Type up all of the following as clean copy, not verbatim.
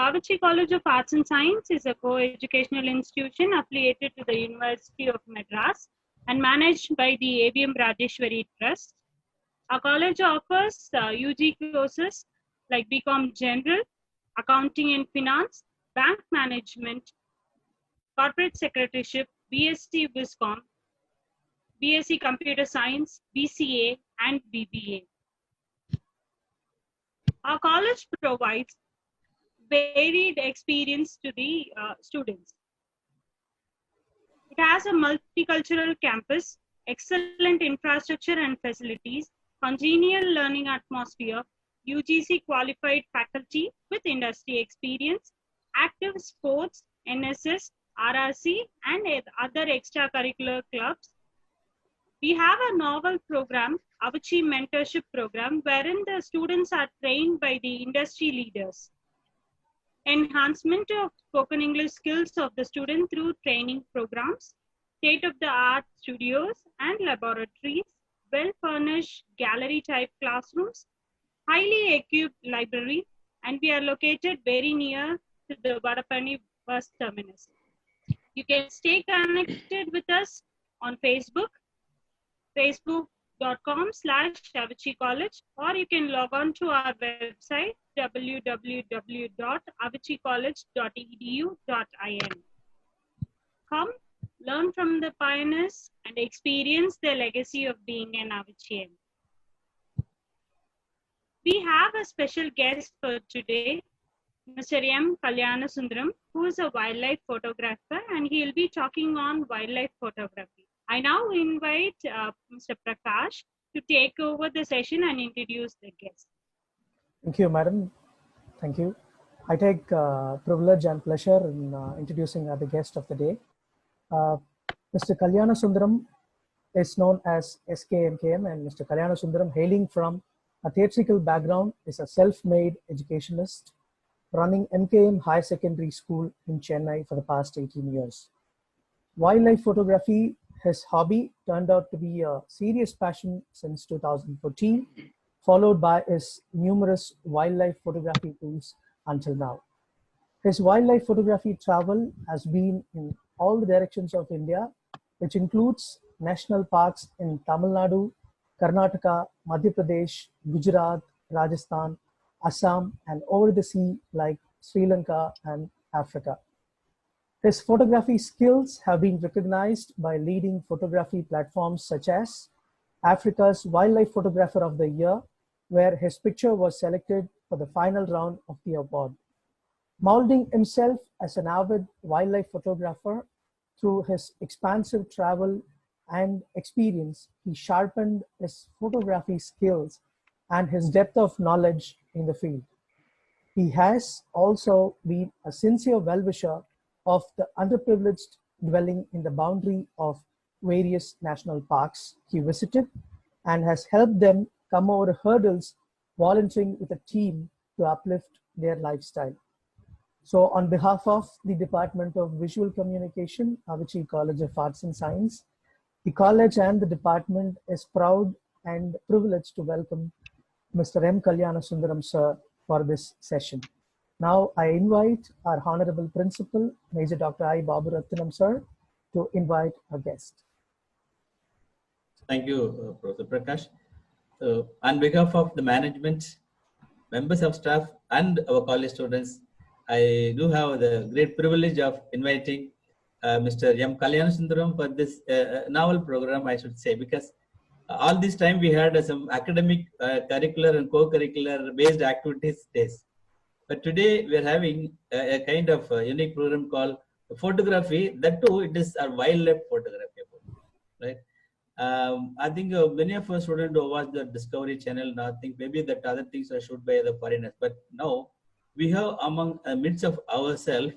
Avichi College of Arts and Science is a co-educational institution affiliated to the University of Madras and managed by the AVM Rajeshwari Trust. Our college offers UG courses like BCom General, Accounting and Finance, Bank Management, Corporate Secretaryship, BSc Viscom, BSc Computer Science, BCA, and BBA. Our college provides varied experience to the students. It has a multicultural campus, excellent infrastructure and facilities, congenial learning atmosphere, UGC qualified faculty with industry experience, active sports, NSS, RRC, and other extracurricular clubs. We have a novel program, Avichi Mentorship Program, wherein the students are trained by the industry leaders. Enhancement of spoken English skills of the student through training programs, state-of-the-art studios and laboratories, well-furnished gallery-type classrooms, highly equipped library, and we are located very near to the Vadapani bus terminus. You can stay connected with us on Facebook, facebook.com/Avichi College, or you can log on to our website www.avichicollege.edu.in. Come, learn from the pioneers and experience the legacy of being an Avichian. We have a special guest for today, Mr.M.Kalyanasundaram, who is a wildlife photographer, and he will be talking on wildlife photography. I now invite Mr. Prakash to take over the session and introduce the guest. Thank you, madam. Thank you. I take privilege and pleasure in introducing the guest of the day. Mr. Kalyanasundaram is known as SKMKM, and Mr. Kalyanasundaram, hailing from a theatrical background, is a self-made educationist running MKM Higher Secondary School in Chennai for the past 18 years. Wildlife photography, his hobby, turned out to be a serious passion since 2014, followed by his numerous wildlife photography tours until now. His wildlife photography travel has been in all the directions of India, which includes national parks in Tamil Nadu, Karnataka, Madhya Pradesh, Gujarat, Rajasthan, Assam, and over the sea like Sri Lanka and Africa. His photography skills have been recognized by leading photography platforms such as Africa's Wildlife Photographer of the Year, where his picture was selected for the final round of the award. Molding himself as an avid wildlife photographer through his expansive travel and experience, he sharpened his photography skills and his depth of knowledge in the field. He has also been a sincere well-wisher of the underprivileged dwelling in the boundary of various national parks he visited, and has helped them come over hurdles, volunteering with a team to uplift their lifestyle. So on behalf of the Department of Visual Communication, Avichi College of Arts and Science, the college and the department is proud and privileged to welcome Mr. M. Kalyanasundaram sir for this session. Now I invite our Honorable Principal, Major Dr. I. Babu Ratnam sir, to invite our guest. Thank you, Professor Prakash. On behalf of the management, members of staff, and our college students, I do have the great privilege of inviting Mr. M. Kalyanasundaram for this novel program, I should say, because all this time we had some academic, curricular and co-curricular based activities days. But today we are having a kind of unique program called photography. That too, it is a wildlife photography, right? I think many of our students who watch the Discovery Channel now think maybe that other things are shoot by the foreigners. But now we have among midst of ourselves,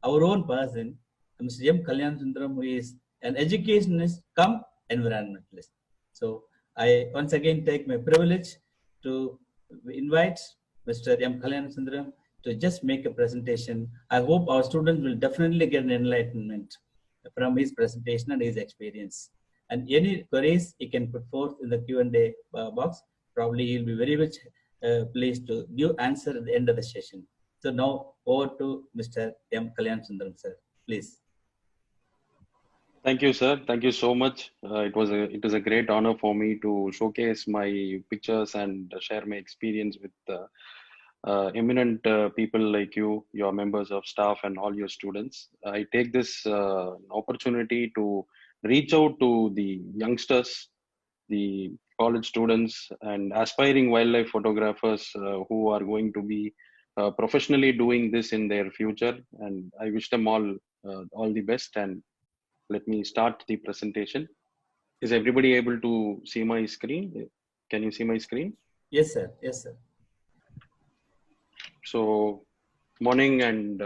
our own person, Mr. M. Kalyanasundaram, who is an educationist come environmentalist. So I once again take my privilege to invite Mr. M. Kalyanasundaram to just make a presentation. I hope our students will definitely get an enlightenment from his presentation and his experience. And any queries he can put forth in the Q&A box. Probably he'll be very much pleased to give answer at the end of the session. So now over to Mr. M. Kalyanasundaram, sir. Please. Thank you, sir. Thank you so much. It is a great honor for me to showcase my pictures and share my experience with eminent people like you, your members of staff, and all your students. I take this opportunity to reach out to the youngsters, the college students, and aspiring wildlife photographers who are going to be professionally doing this in their future. And I wish them all the best. And let me start the presentation. Is everybody able to see my screen? Can you see my screen? Yes, sir. Yes, sir. So, morning and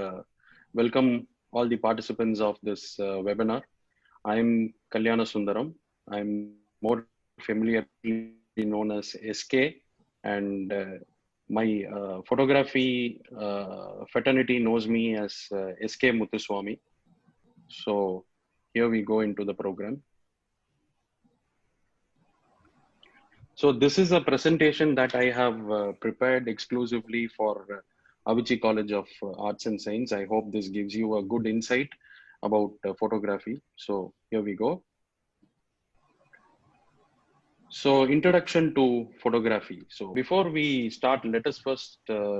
welcome all the participants of this webinar. I'm Kalyanasundaram. I'm more familiarly known as SK, and my photography fraternity knows me as SK Muthuswamy. So, here we go into the program. So this is a presentation that I have prepared exclusively for Avichi College of Arts and Science. I hope this gives you a good insight about photography. So here we go. So introduction to photography. So before we start, let us first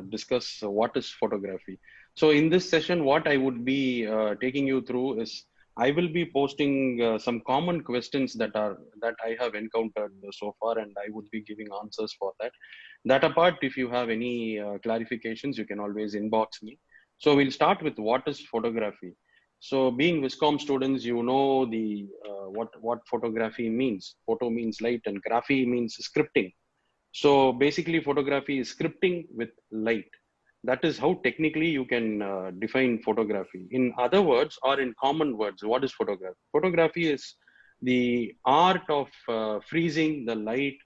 discuss what is photography. So in this session, what I would be taking you through is I will be posting some common questions that I have encountered so far, and I would be giving answers for that. That apart, if you have any clarifications, you can always inbox me. So we'll start with what is photography. So being Viscom students, you know the what photography means. Photo means light and graphy means scripting. So basically photography is scripting with light. That is how technically you can define photography. In other words, or in common words, what is photography? Photography is the art of freezing the light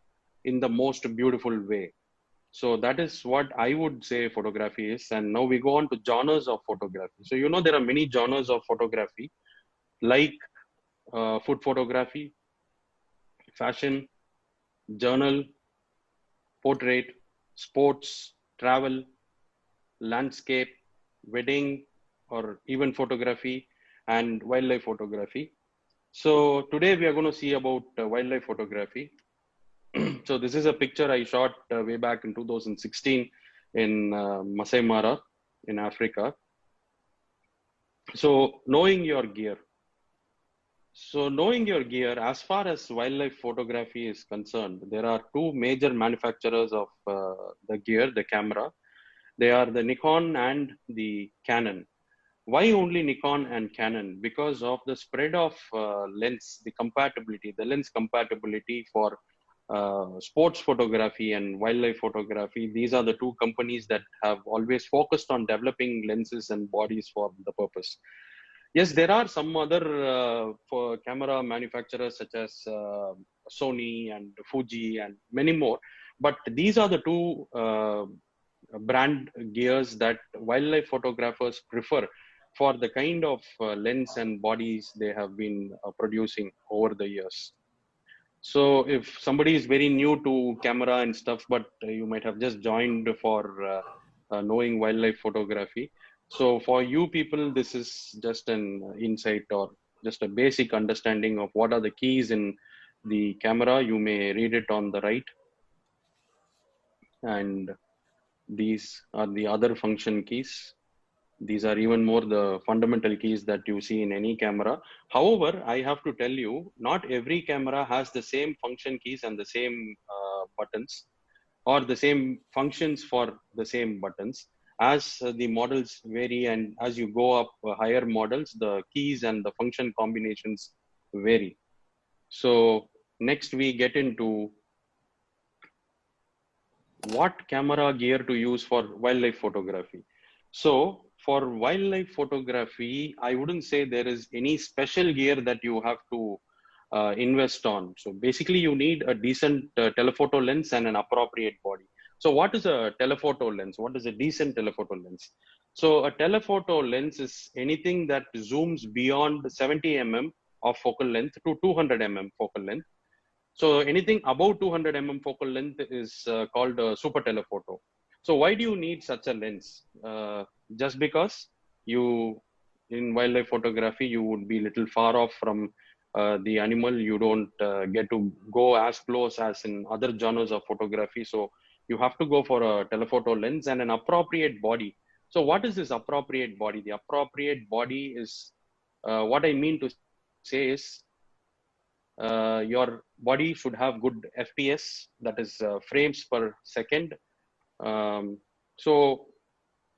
in the most beautiful way. So that is what I would say photography is. And now we go on to genres of photography. So you know there are many genres of photography, like food photography, fashion, journal, portrait, sports, travel, landscape, wedding, or even photography, and wildlife photography. So today we are going to see about wildlife photography. So this is a picture I shot way back in 2016 in Masai Mara in Africa. So knowing your gear. So knowing your gear, as far as wildlife photography is concerned, there are two major manufacturers of the gear, the camera. They are the Nikon and the Canon. Why only Nikon and Canon? Because of the spread of lens, the lens compatibility for sports photography and wildlife photography. These are the two companies that have always focused on developing lenses and bodies for the purpose. Yes, there are some other for camera manufacturers such as Sony and Fuji and many more, but these are the two brand gears that wildlife photographers prefer for the kind of lens and bodies they have been producing over the years. So if somebody is very new to camera and stuff, but you might have just joined for knowing wildlife photography. So for you people, this is just an insight or just a basic understanding of what are the keys in the camera. You may read it on the right. And these are the other function keys. These are even more the fundamental keys that you see in any camera. However, I have to tell you, not every camera has the same function keys and the same buttons, or the same functions for the same buttons. As the models vary and as you go up higher models, the keys and the function combinations vary. So next we get into what camera gear to use for wildlife photography. So for wildlife photography, I wouldn't say there is any special gear that you have to invest on. So basically you need a decent telephoto lens and an appropriate body. So what is a telephoto lens? What is a decent telephoto lens? So a telephoto lens is anything that zooms beyond 70 mm of focal length to 200 mm focal length. So anything above 200 mm focal length is called a super telephoto. So why do you need such a lens? Just because you, in wildlife photography, you would be little far off from the animal. You don't get to go as close as in other genres of photography. So you have to go for a telephoto lens and an appropriate body. So what is this appropriate body? The appropriate body is, what I mean to say is, your body should have good FPS, that is frames per second. So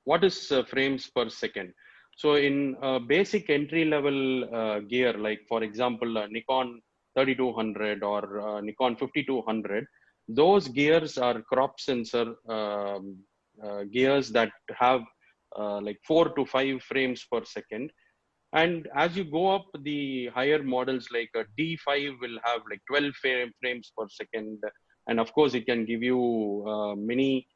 what is frames per second? So in basic entry level gear, like for example, Nikon 3200 or Nikon 5200, those gears are crop sensor gears that have like 4 to 5 frames per second. And as you go up, the higher models like a D5 will have like 12 frames per second. And of course, it can give you many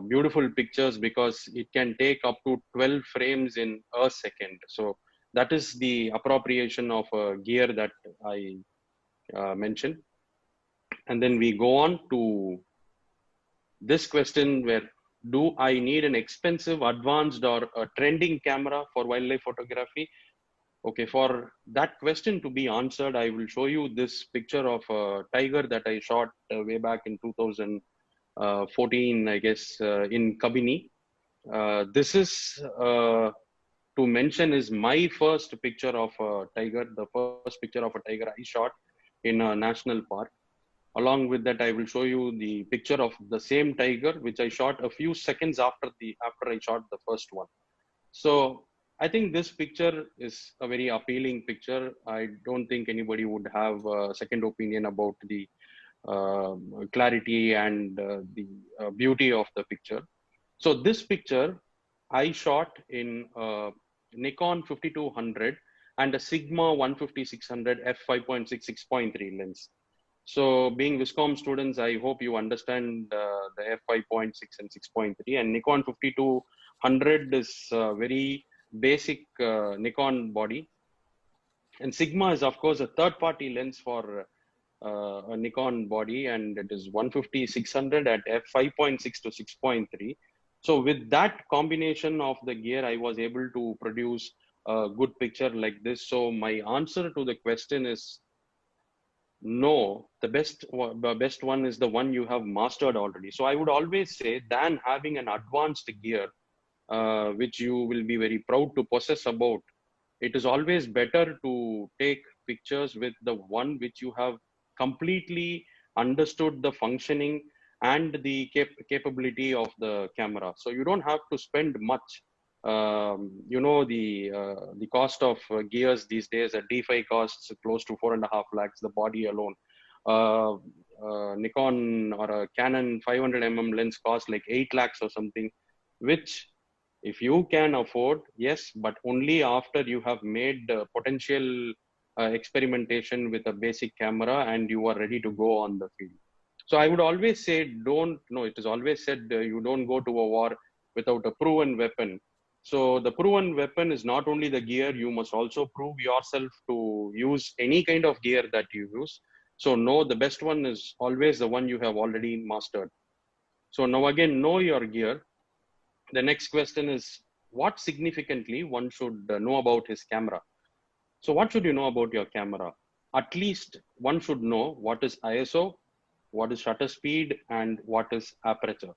beautiful pictures because it can take up to 12 frames in a second. So that is the appropriation of gear that I mentioned. And then we go on to this question, where do I need an expensive, advanced, or a trending camera for wildlife photography? Okay, for that question to be answered, I will show you this picture of a tiger that I shot way back in 2014, I guess, in Kabini. This is, to mention, is my first picture of a tiger, the first picture of a tiger I shot in a national park. Along with that, I will show you the picture of the same tiger, which I shot a few seconds after I shot the first one. So I think this picture is a very appealing picture. I don't think anybody would have a second opinion about the clarity and the beauty of the picture. So this picture I shot in Nikon 5200 and a Sigma 150-600 f5.6 6.3 lens. So being Viscom students, I hope you understand the f5.6 and 6.3, and Nikon 5200 is very basic Nikon body. And Sigma is of course a third-party lens for a Nikon body, and it is 150-600 at f5.6 to 6.3. So with that combination of the gear, I was able to produce a good picture like this. So my answer to the question is no. The best one is the one you have mastered already. So I would always say, than having an advanced gear, which you will be very proud to possess about, it is always better to take pictures with the one which you have completely understood the functioning and the capability of the camera. So you don't have to spend much. You know, the cost of gears these days, a D5 costs close to 4.5 lakhs, the body alone. Nikon or a Canon 500mm lens costs like 8 lakhs or something, which if you can afford, yes, but only after you have made potential experimentation with a basic camera and you are ready to go on the field. So I would always say, it is always said, you don't go to a war without a proven weapon. So the proven weapon is not only the gear, you must also prove yourself to use any kind of gear that you use. So no, the best one is always the one you have already mastered. So now again, know your gear. The next question is, what significantly one should know about his camera? So what should you know about your camera? At least one should know what is ISO, what is shutter speed, and what is aperture.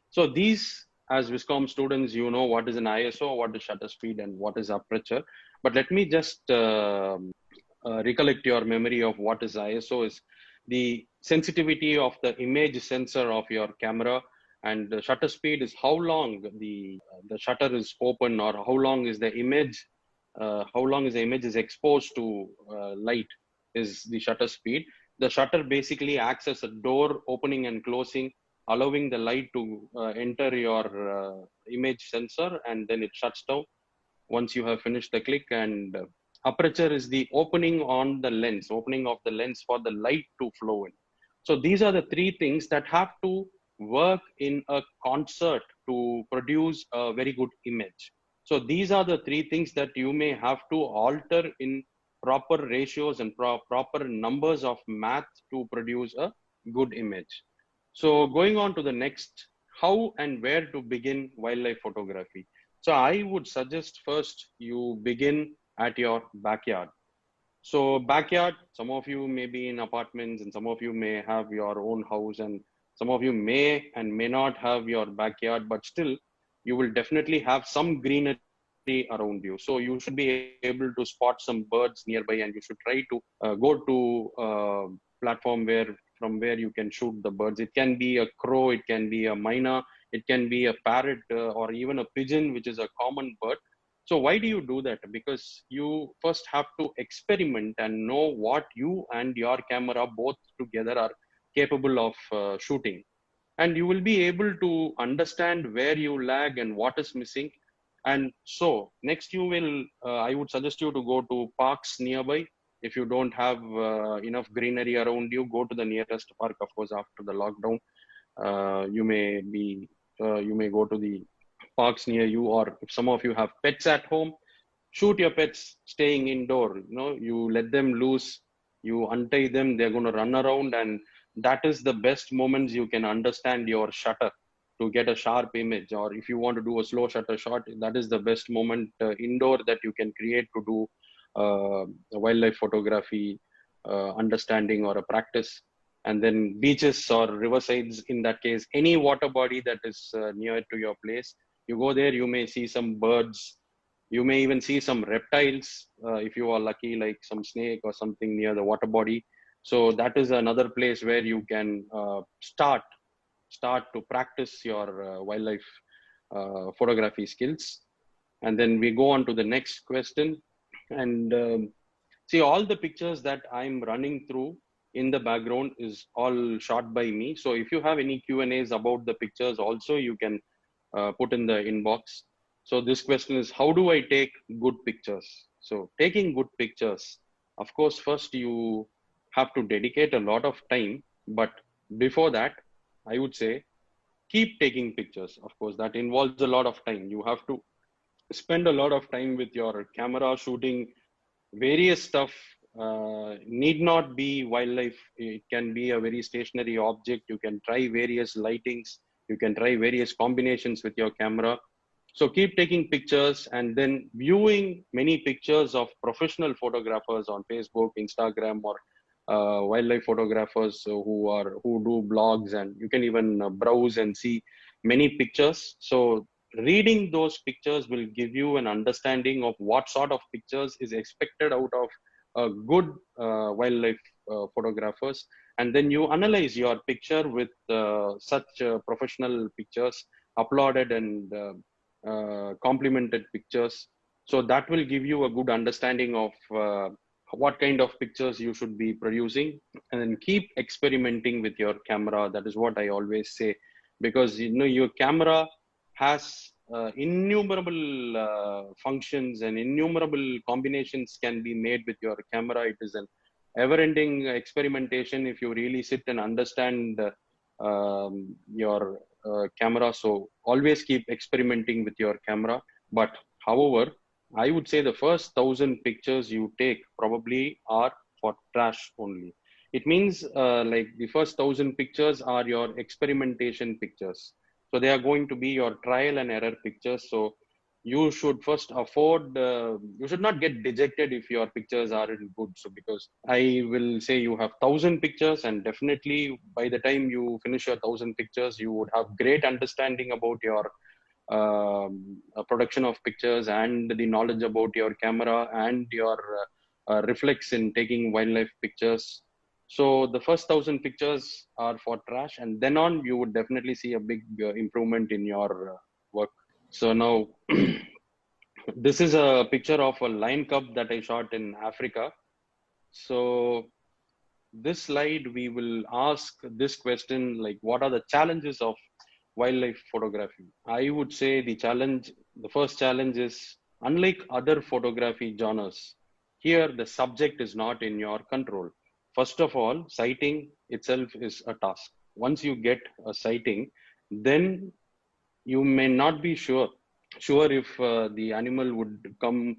So these, as Viscom students, you know what is an ISO, what is shutter speed, and what is aperture. But let me just recollect your memory of what is ISO. Is the sensitivity of the image sensor of your camera, and the shutter speed is how long the shutter is open, or how long is the image is exposed to light, is the shutter speed. The shutter basically acts as a door opening and closing, allowing the light to enter your image sensor, and then it shuts down once you have finished the click. And aperture is the opening of the lens for the light to flow in. So these are the three things that have to work in a concert to produce a very good image. So these are the three things that you may have to alter in proper ratios and proper numbers of math to produce a good image. So going on to the next how and where to begin wildlife photography. So I would suggest first you begin at your backyard. So backyard, some of you may be in apartments and some of you may have your own house and some of you may and may not have your backyard, but still you will definitely have some greenery around you. So you should be able to spot some birds nearby and you should try to go to a platform where you can shoot the birds. It can be a crow, it can be a myna, it can be a parrot or even a pigeon, which is a common bird. So why do you do that? Because you first have to experiment and know what you and your camera both together are capable of shooting. And you will be able to understand where you lag and what is missing. And so next you will, I would suggest you to go to parks nearby. If you don't have enough greenery around you, go to the nearest park. Of course, after the lockdown, you may go to the parks near you, or if some of you have pets at home, shoot your pets staying indoor. You let them loose, you untie them, they're going to run around, and that is the best moments you can understand your shutter to get a sharp image. Or if you want to do a slow shutter shot, that is the best moment indoor that you can create to do wildlife photography understanding or a practice. And then beaches or riversides, in that case, any water body that is near to your place, you go there, you may see some birds, you may even see some reptiles if you are lucky, like some snake or something near the water body. So that is another place where you can start to practice your wildlife photography skills. And then we go on to the next question. And see, all the pictures that I'm running through in the background is all shot by me. So if you have any Q&As about the pictures also, you can put in the inbox. So this question is, how do I take good pictures? So taking good pictures, of course, first you have to dedicate a lot of time. But before that, I would say, keep taking pictures. Of course, that involves a lot of time. You have to spend a lot of time with your camera shooting various stuff. Need not be wildlife. It can be a very stationary object. You can try various lightings. You can try various combinations with your camera. So keep taking pictures and then viewing many pictures of professional photographers on Facebook, Instagram, or wildlife photographers who do blogs, and you can even browse and see many pictures. So reading those pictures will give you an understanding of what sort of pictures is expected out of good wildlife photographers. And then you analyze your picture with such professional pictures, uploaded and complemented pictures. So that will give you a good understanding of what kind of pictures you should be producing. And then keep experimenting with your camera. That is what I always say, because your camera has innumerable functions and innumerable combinations can be made with your camera. It is an ever-ending experimentation if you really sit and understand your camera. So always keep experimenting with your camera. But however, I would say the first 1,000 pictures you take probably are for trash only. It means like the first 1,000 pictures are your experimentation pictures. So they are going to be your trial and error pictures. So you should first afford, you should not get dejected if your pictures aren't good. So because I will say you have 1,000 pictures, and definitely by the time you finish your 1,000 pictures, you would have great understanding about your production of pictures and the knowledge about your camera and your reflex in taking wildlife pictures. So the first 1,000 pictures are for trash, and then on you would definitely see a big improvement in your work. So now this is a picture of a lion cub that I shot in Africa. So this slide, we will ask this question, like, what are the challenges of wildlife photography? I would say the first challenge is, unlike other photography genres, here the subject is not in your control. First of all, sighting itself is a task. Once you get a sighting, then you may not be sure if the animal would come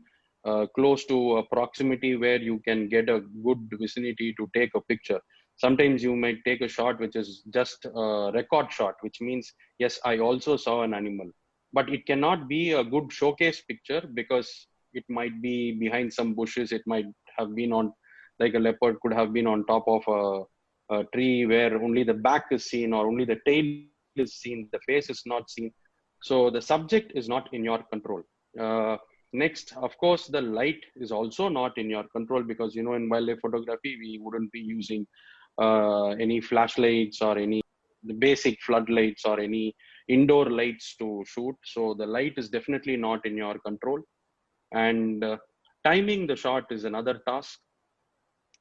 close to a proximity where you can get a good vicinity to take a picture. Sometimes you might take a shot which is just a record shot, which means, yes, I also saw an animal. But it cannot be a good showcase picture because it might be behind some bushes. It might have been on, like a leopard could have been on top of a tree where only the back is seen or only the tail is seen, the face is not seen. So the subject is not in your control. Next, of course, the light is also not in your control because, in wildlife photography, we wouldn't be using any flashlights or any basic floodlights or any indoor lights to shoot. So the light is definitely not in your control. And timing the shot is another task.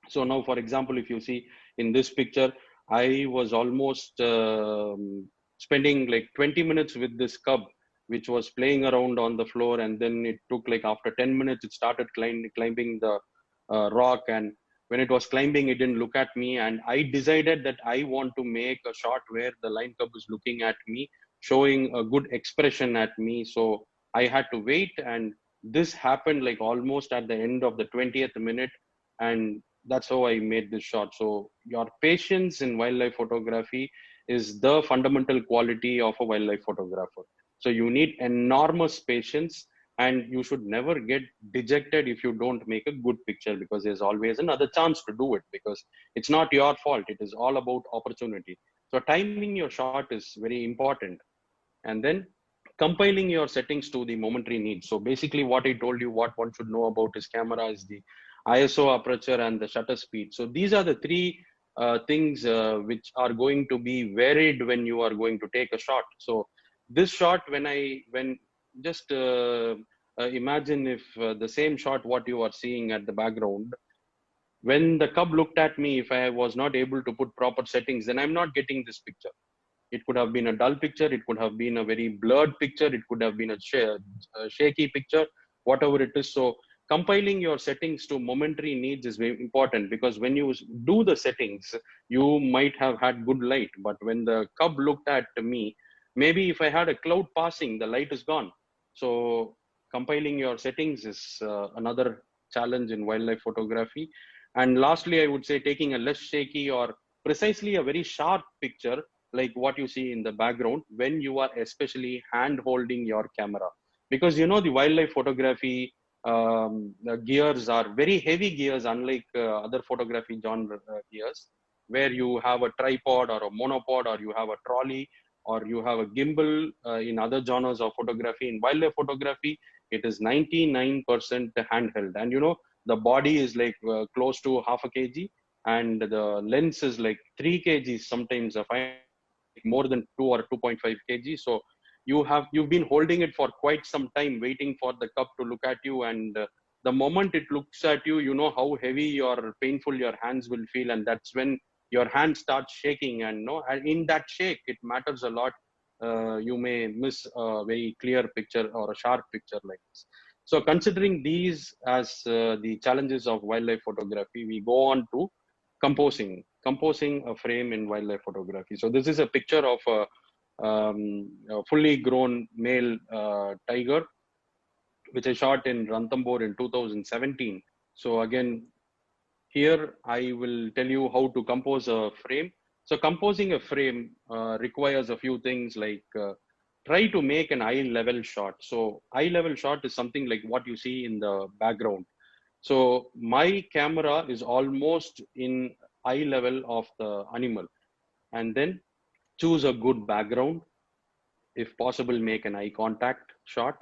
So now, for example, if you see in this picture, I was almost spending like 20 minutes with this cub, which was playing around on the floor. And then it took like after 10 minutes, it started climbing the rock. And when it was climbing, it didn't look at me. And I decided that I want to make a shot where the lion cub is looking at me, showing a good expression at me. So I had to wait. And this happened like almost at the end of the 20th minute. And that's how I made this shot. So your patience in wildlife photography is the fundamental quality of a wildlife photographer. So you need enormous patience, and you should never get dejected if you don't make a good picture, because there's always another chance to do it, because it's not your fault. It is all about opportunity. So timing your shot is very important. And then compiling your settings to the momentary needs. So basically what I told you, what one should know about his camera is the ISO, aperture, and the shutter speed. So these are the three things which are going to be varied when you are going to take a shot. So this shot, when just imagine if the same shot what you are seeing at the background, when the cub looked at me, if I was not able to put proper settings, then I'm not getting this picture. It could have been a dull picture. It could have been a very blurred picture. It could have been a shaky picture, whatever it is. So compiling your settings to momentary needs is very important, because when you do the settings, you might have had good light. But when the cub looked at me, maybe if I had a cloud passing, the light is gone. So compiling your settings is another challenge in wildlife photography. And lastly, I would say taking a less shaky or precisely a very sharp picture, like what you see in the background, when you are especially hand holding your camera. Because the wildlife photography the gears are very heavy gears, unlike other photography genre gears, where you have a tripod or a monopod, or you have a trolley, or you have a gimbal. In other genres of photography, in wildlife photography, it is 99% handheld. And the body is like close to half a kg, and the lens is like 3 kgs, sometimes more than 2 or 2.5 kg. So you've been holding it for quite some time, waiting for the cup to look at you. And the moment it looks at you, you know how heavy or painful your hands will feel. And that's when your hand starts shaking. And in that shake, it matters a lot. You may miss a very clear picture or a sharp picture like this. So considering these as the challenges of wildlife photography, we go on to composing a frame in wildlife photography. So this is a picture of a fully grown male tiger, which I shot in Ranthambore in 2017. So again, here I will tell you how to compose a frame. So composing a frame requires a few things, like try to make an eye level shot. So eye level shot is something like what you see in the background. So my camera is almost in eye level of the animal. And then choose a good background. If possible, make an eye contact shot.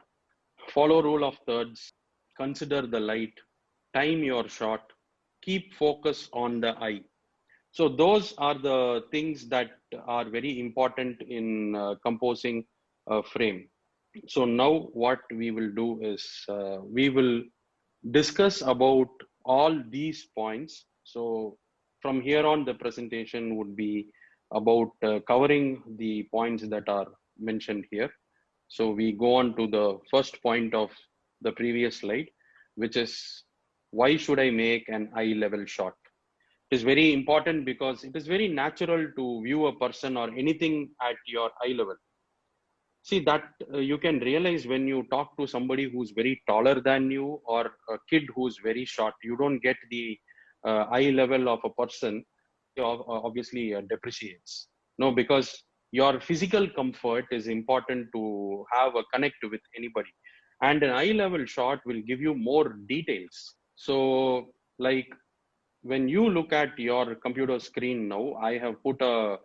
Follow rule of thirds. Consider the light. Time your shot. Keep focus on the eye. So those are the things that are very important in composing a frame. So now what we will do is we will discuss about all these points. So from here on, the presentation would be about covering the points that are mentioned here. So we go on to the first point of the previous slide, which is, why should I make an eye level shot? It is very important because it is very natural to view a person or anything at your eye level. See, that you can realize when you talk to somebody who's very taller than you, or a kid who's very short. You don't get the eye level of a person obviously depreciates. No, because your physical comfort is important to have a connect with anybody, and an eye level shot will give you more details. So like when you look at your computer screen now, I have put a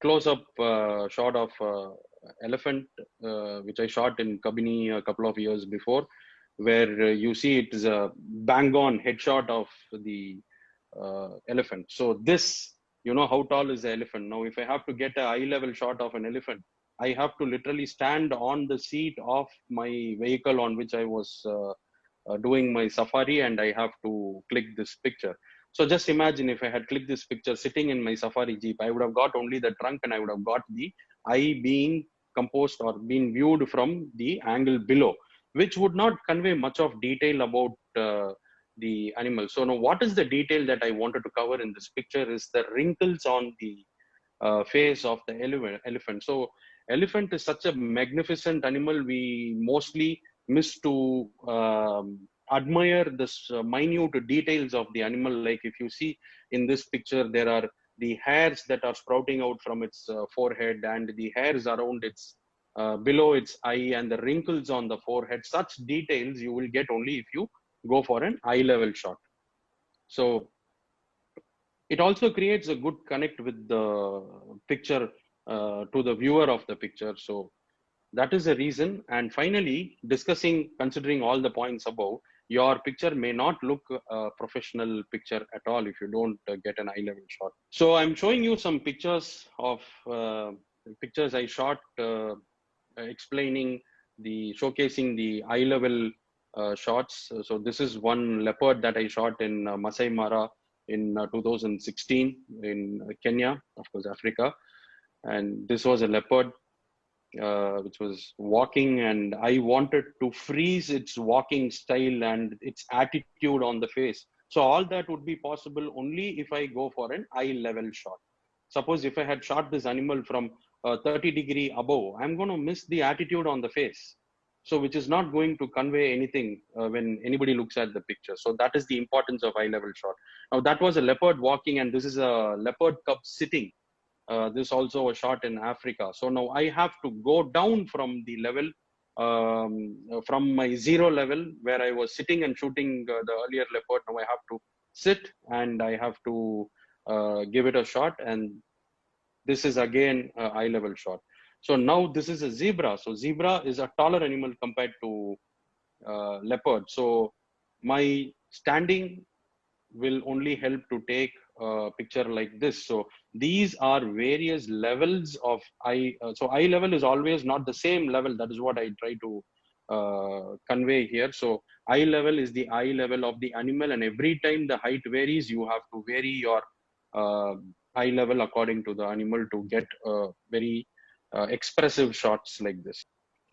close-up shot of elephant, which I shot in Kabini a couple of years before, where you see it is a bang-on headshot of the elephant. So this, you know, how tall is the elephant? Now, if I have to get an eye-level shot of an elephant, I have to literally stand on the seat of my vehicle on which I was doing my safari, and I have to click this picture. So just imagine if I had clicked this picture sitting in my safari jeep, I would have got only the trunk and I would have got the eye being composed or being viewed from the angle below, which would not convey much of detail about the animal. So now what is the detail that I wanted to cover in this picture is the wrinkles on the face of the elephant. So elephant is such a magnificent animal. We mostly miss to admire this minute details of the animal. Like if you see in this picture, there are the hairs that are sprouting out from its forehead, and the hairs around its below its eye, and the wrinkles on the forehead. Such details you will get only if you go for an eye level shot. So it also creates a good connect with the picture to the viewer of the picture. So that is the reason. And finally, considering all the points above, your picture may not look a professional picture at all if you don't get an eye level shot. So I'm showing you some pictures of pictures I shot showcasing the eye level shots. So this is one leopard that I shot in Masai Mara in 2016 in Kenya, of course, Africa. And this was a leopard which was walking, and I wanted to freeze its walking style and its attitude on the face. So all that would be possible only if I go for an eye level shot. Suppose if I had shot this animal from 30° above, I'm going to miss the attitude on the face. So which is not going to convey anything when anybody looks at the picture. So that is the importance of eye level shot. Now that was a leopard walking, and this is a leopard cub sitting. This also a shot in Africa. So now I have to go down from the level, from my zero level where I was sitting and shooting the earlier leopard. Now I have to sit and I have to give it a shot. And this is again a eye level shot. So now this is a zebra. So zebra is a taller animal compared to leopard. So my standing will only help to take a picture like this. So these are various levels of eye. So eye level is always not the same level. That is what I try to convey here. So eye level is the eye level of the animal, and every time the height varies, you have to vary your eye level according to the animal to get very expressive shots like this.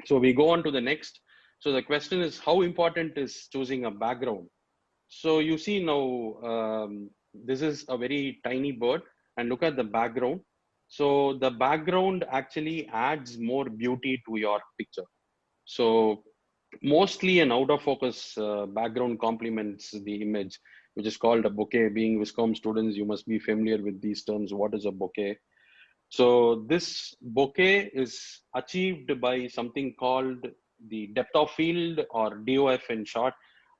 So we go on to the next. So the question is, how important is choosing a background? So you see now, this is a very tiny bird, and look at the background. So the background actually adds more beauty to your picture. So mostly an out of focus background complements the image, which is called a bokeh. Being Viscom students, you must be familiar with these terms. What is a bokeh? So this bokeh is achieved by something called the depth of field, or DOF in short.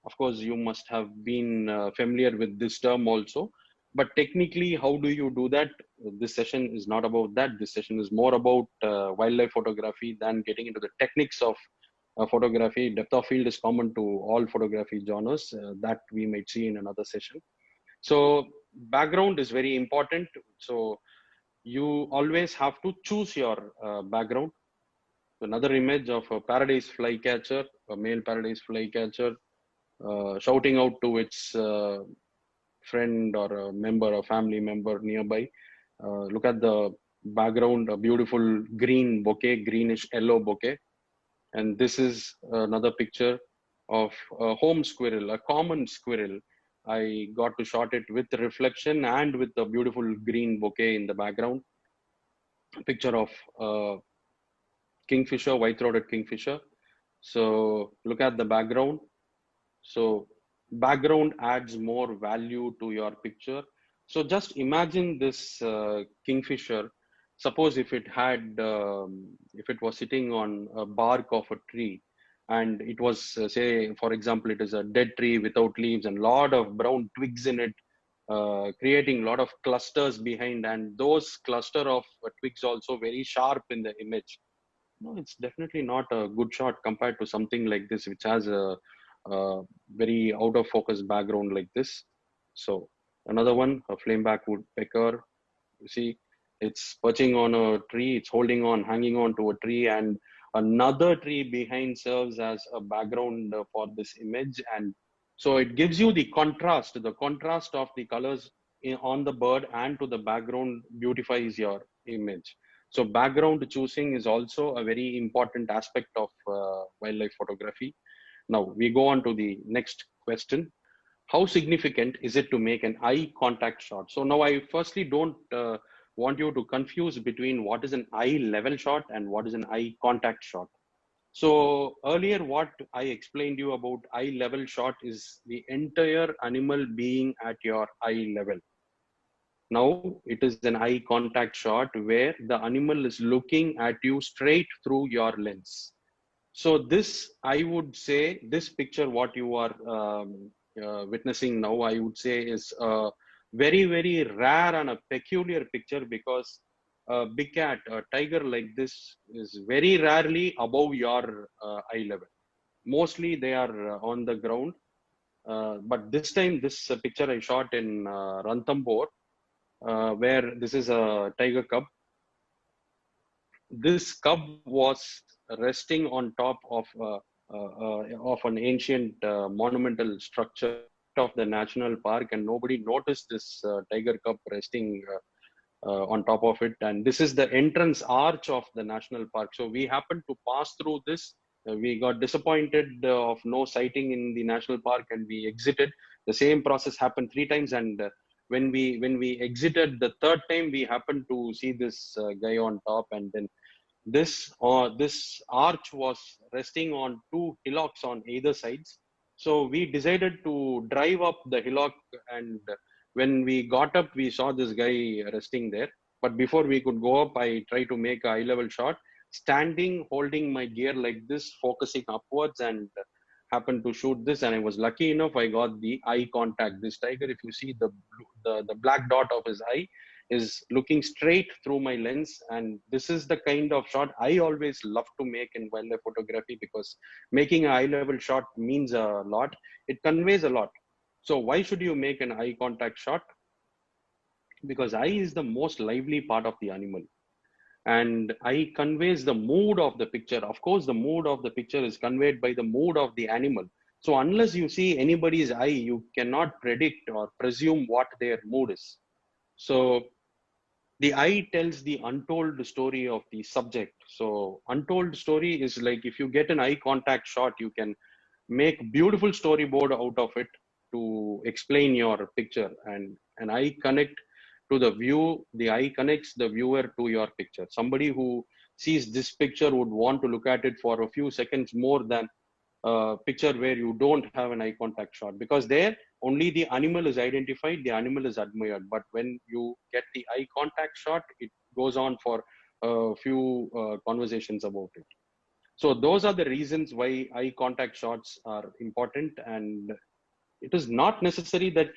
Of course, you must have been familiar with this term also. But technically, how do you do that? This session is not about that. This session is more about wildlife photography than getting into the techniques of photography. Depth of field is common to all photography genres that we might see in another session. So background is very important. So you always have to choose your background. Another image of a paradise flycatcher, a male paradise flycatcher, shouting out to its friend or a member, a family member nearby. Look at the background, a beautiful green bouquet, greenish yellow bouquet. And this is another picture of a home squirrel, a common squirrel. I got to shot it with reflection and with a beautiful green bouquet in the background. A picture of kingfisher, white-throated kingfisher. So look at the background. So background adds more value to your picture. So just imagine this kingfisher. Suppose if it had, if it was sitting on a bark of a tree, and it was, say, for example, it is a dead tree without leaves and lot of brown twigs in it, creating a lot of clusters behind, and those cluster of twigs also very sharp in the image. No, it's definitely not a good shot compared to something like this, which has a very out of focus background like this. So another one, a flameback woodpecker. You see, it's perching on a tree, it's holding on, hanging on to a tree, and another tree behind serves as a background for this image. And so it gives you the contrast of the colors on the bird and to the background beautifies your image. So background choosing is also a very important aspect of wildlife photography. Now we go on to the next question. How significant is it to make an eye contact shot? So now I firstly don't want you to confuse between what is an eye level shot and what is an eye contact shot. So earlier what I explained you about eye level shot is the entire animal being at your eye level. Now it is an eye contact shot where the animal is looking at you straight through your lens. So this, I would say, this picture, what you are witnessing now, I would say is a very, very rare and a peculiar picture, because a big cat, a tiger like this is very rarely above your eye level. Mostly they are on the ground. But this time, this picture I shot in Ranthambore, where this is a tiger cub. This cub was resting on top of an ancient monumental structure of the national park, and nobody noticed this tiger cub resting on top of it. And this is the entrance arch of the national park. So we happened to pass through this. We got disappointed of no sighting in the national park, and we exited. The same process happened 3 times, and when we exited the third time, we happened to see this guy on top. And then this arch was resting on 2 hillocks on either sides. So we decided to drive up the hillock, and when we got up, we saw this guy resting there. But before we could go up, I tried to make a eye level shot, standing, holding my gear like this, focusing upwards, and happened to shoot this. And I was lucky enough, I got the eye contact. This tiger, if you see the black dot of his eye, is looking straight through my lens. And this is the kind of shot I always love to make in wildlife photography, because making an eye level shot means a lot. It conveys a lot. So why should you make an eye contact shot? Because eye is the most lively part of the animal, and eye conveys the mood of the picture. Of course, the mood of the picture is conveyed by the mood of the animal. So unless you see anybody's eye, you cannot predict or presume what their mood is. So the eye tells the untold story of the subject. So untold story is like, if you get an eye contact shot, you can make beautiful storyboard out of it to explain your picture. And an eye connect to the view, the eye connects the viewer to your picture. Somebody who sees this picture would want to look at it for a few seconds more than a picture where you don't have an eye contact shot, because there only the animal is identified, the animal is admired. But when you get the eye contact shot, it goes on for a few conversations about it. So those are the reasons why eye contact shots are important. And it is not necessary that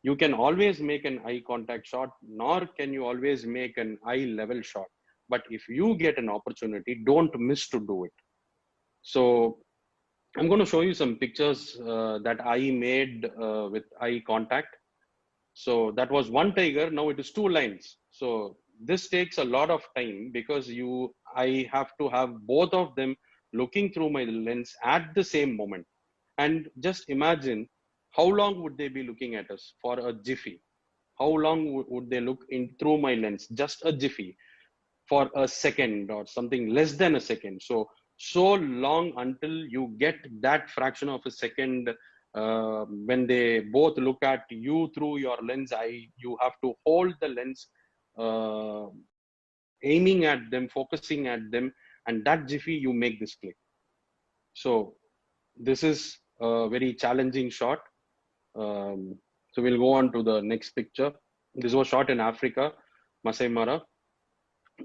you can always make an eye contact shot, nor can you always make an eye level shot. But if you get an opportunity, don't miss to do it. So I'm going to show you some pictures that I made with eye contact. So that was one tiger. Now it is 2 lines. So this takes a lot of time, because I have to have both of them looking through my lens at the same moment. And just imagine, how long would they be looking at us? For a jiffy. How long would they look in through my lens? Just a jiffy. For a second or something less than a second. So long until you get that fraction of a second when they both look at you through your lens. You have to hold the lens, aiming at them, focusing at them, and that jiffy you make this click. So this is a very challenging shot. So we'll go on to the next picture. This was shot in Africa, Masai Mara.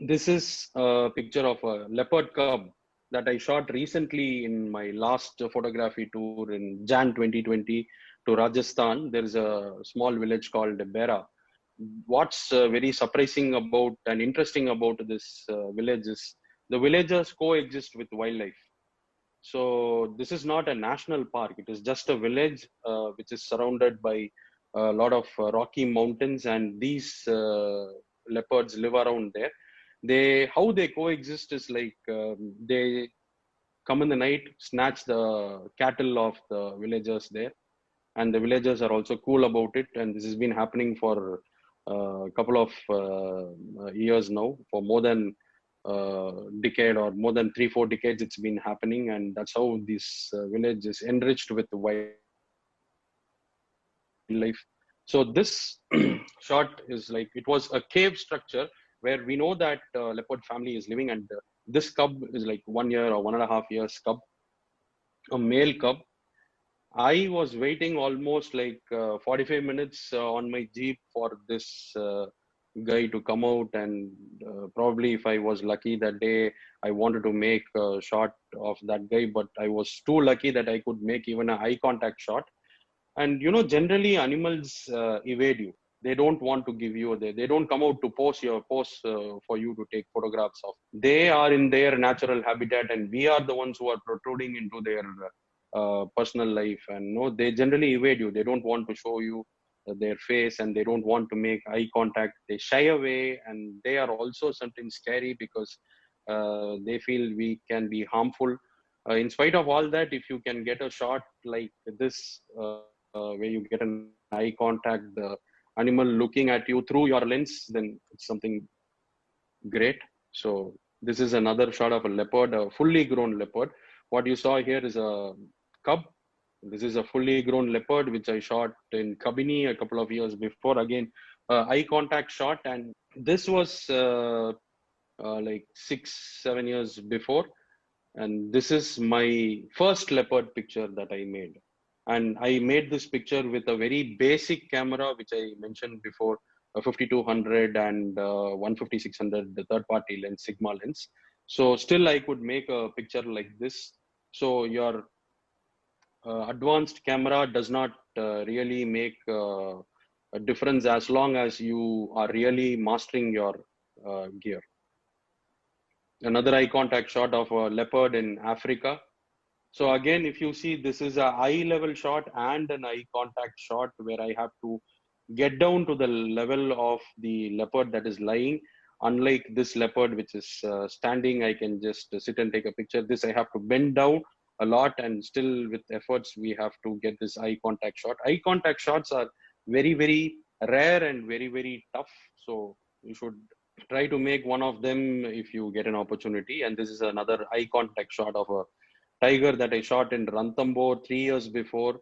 This is a picture of a leopard cub that I shot recently in my last photography tour in Jan 2020 to Rajasthan. There is a small village called Bera. What's very surprising about and interesting about this village is the villagers coexist with wildlife. So this is not a national park. It is just a village which is surrounded by a lot of rocky mountains, and these leopards live around there. How they coexist is like they come in the night, snatch the cattle of the villagers there, and the villagers are also cool about it. And this has been happening for a couple of years now, for more than decade or more than 3-4 decades it's been happening, and that's how this village is enriched with wildlife. So this shot is like, it was a cave structure where we know that leopard family is living, and this cub is like 1 year or 1.5 years cub, a male cub. I was waiting almost like 45 minutes on my Jeep for this guy to come out, and probably if I was lucky that day, I wanted to make a shot of that guy, but I was too lucky that I could make even an eye contact shot. And generally animals evade you. They don't want to give you, they don't come out to pose for you to take photographs of. They are in their natural habitat, and we are the ones who are protruding into their personal life. And no, they generally evade you. They don't want to show you their face, and they don't want to make eye contact. They shy away, and they are also sometimes scary because they feel we can be harmful. In spite of all that, if you can get a shot like this, where you get an eye contact, the animal looking at you through your lens, then it's something great. So this is another shot of a leopard, a fully grown leopard. What you saw here is a cub. This is a fully grown leopard, which I shot in Kabini a couple of years before. Again, eye contact shot. And this was like 6-7 years before. And this is my first leopard picture that I made. And I made this picture with a very basic camera, which I mentioned before, a 5200 and 150-600, the third party lens, Sigma lens. So still I could make a picture like this. So your advanced camera does not really make a difference as long as you are really mastering your gear. Another eye contact shot of a leopard in Africa. So again, if you see, this is a eye level shot and an eye contact shot where I have to get down to the level of the leopard that is lying. Unlike this leopard, which is standing, I can just sit and take a picture. This I have to bend down a lot, and still with efforts, we have to get this eye contact shot. Eye contact shots are very, very rare and very, very tough. So you should try to make one of them if you get an opportunity. And this is another eye contact shot of a tiger that I shot in Ranthambore 3 years before.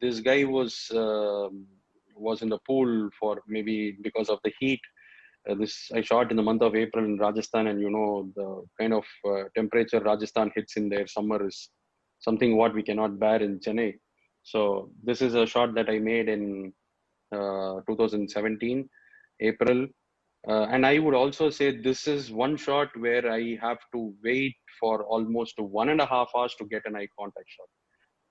This guy was in the pool for maybe because of the heat. This I shot in the month of April in Rajasthan, and the kind of temperature Rajasthan hits in their summer is something what we cannot bear in Chennai. So this is a shot that I made in 2017 April. And I would also say this is one shot where I have to wait for almost 1.5 hours to get an eye contact shot.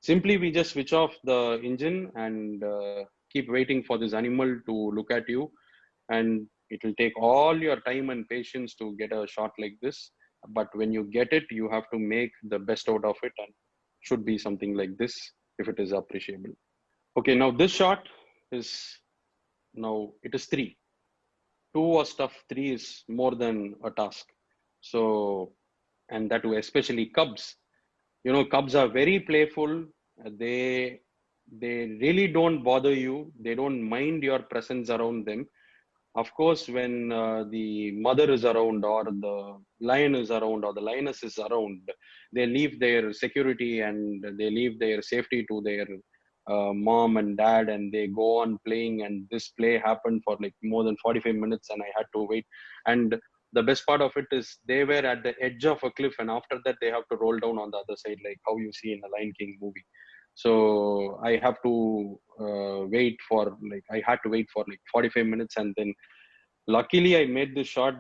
Simply, we just switch off the engine and keep waiting for this animal to look at you. And it will take all your time and patience to get a shot like this. But when you get it, you have to make the best out of it, and should be something like this if it is appreciable. Okay, now this shot is, now it is 3. 2 was tough, 3 is more than a task. So, and that too, especially cubs. Cubs are very playful. They really don't bother you. They don't mind your presence around them. Of course, when the mother is around, or the lion is around, or the lioness is around, they leave their security and they leave their safety to their mom and dad, and they go on playing. And this play happened for like more than 45 minutes, and I had to wait. And the best part of it is they were at the edge of a cliff, and after that they have to roll down on the other side, like how you see in the Lion King movie. So I have to wait for I had to wait for 45 minutes, and then luckily I made this shot.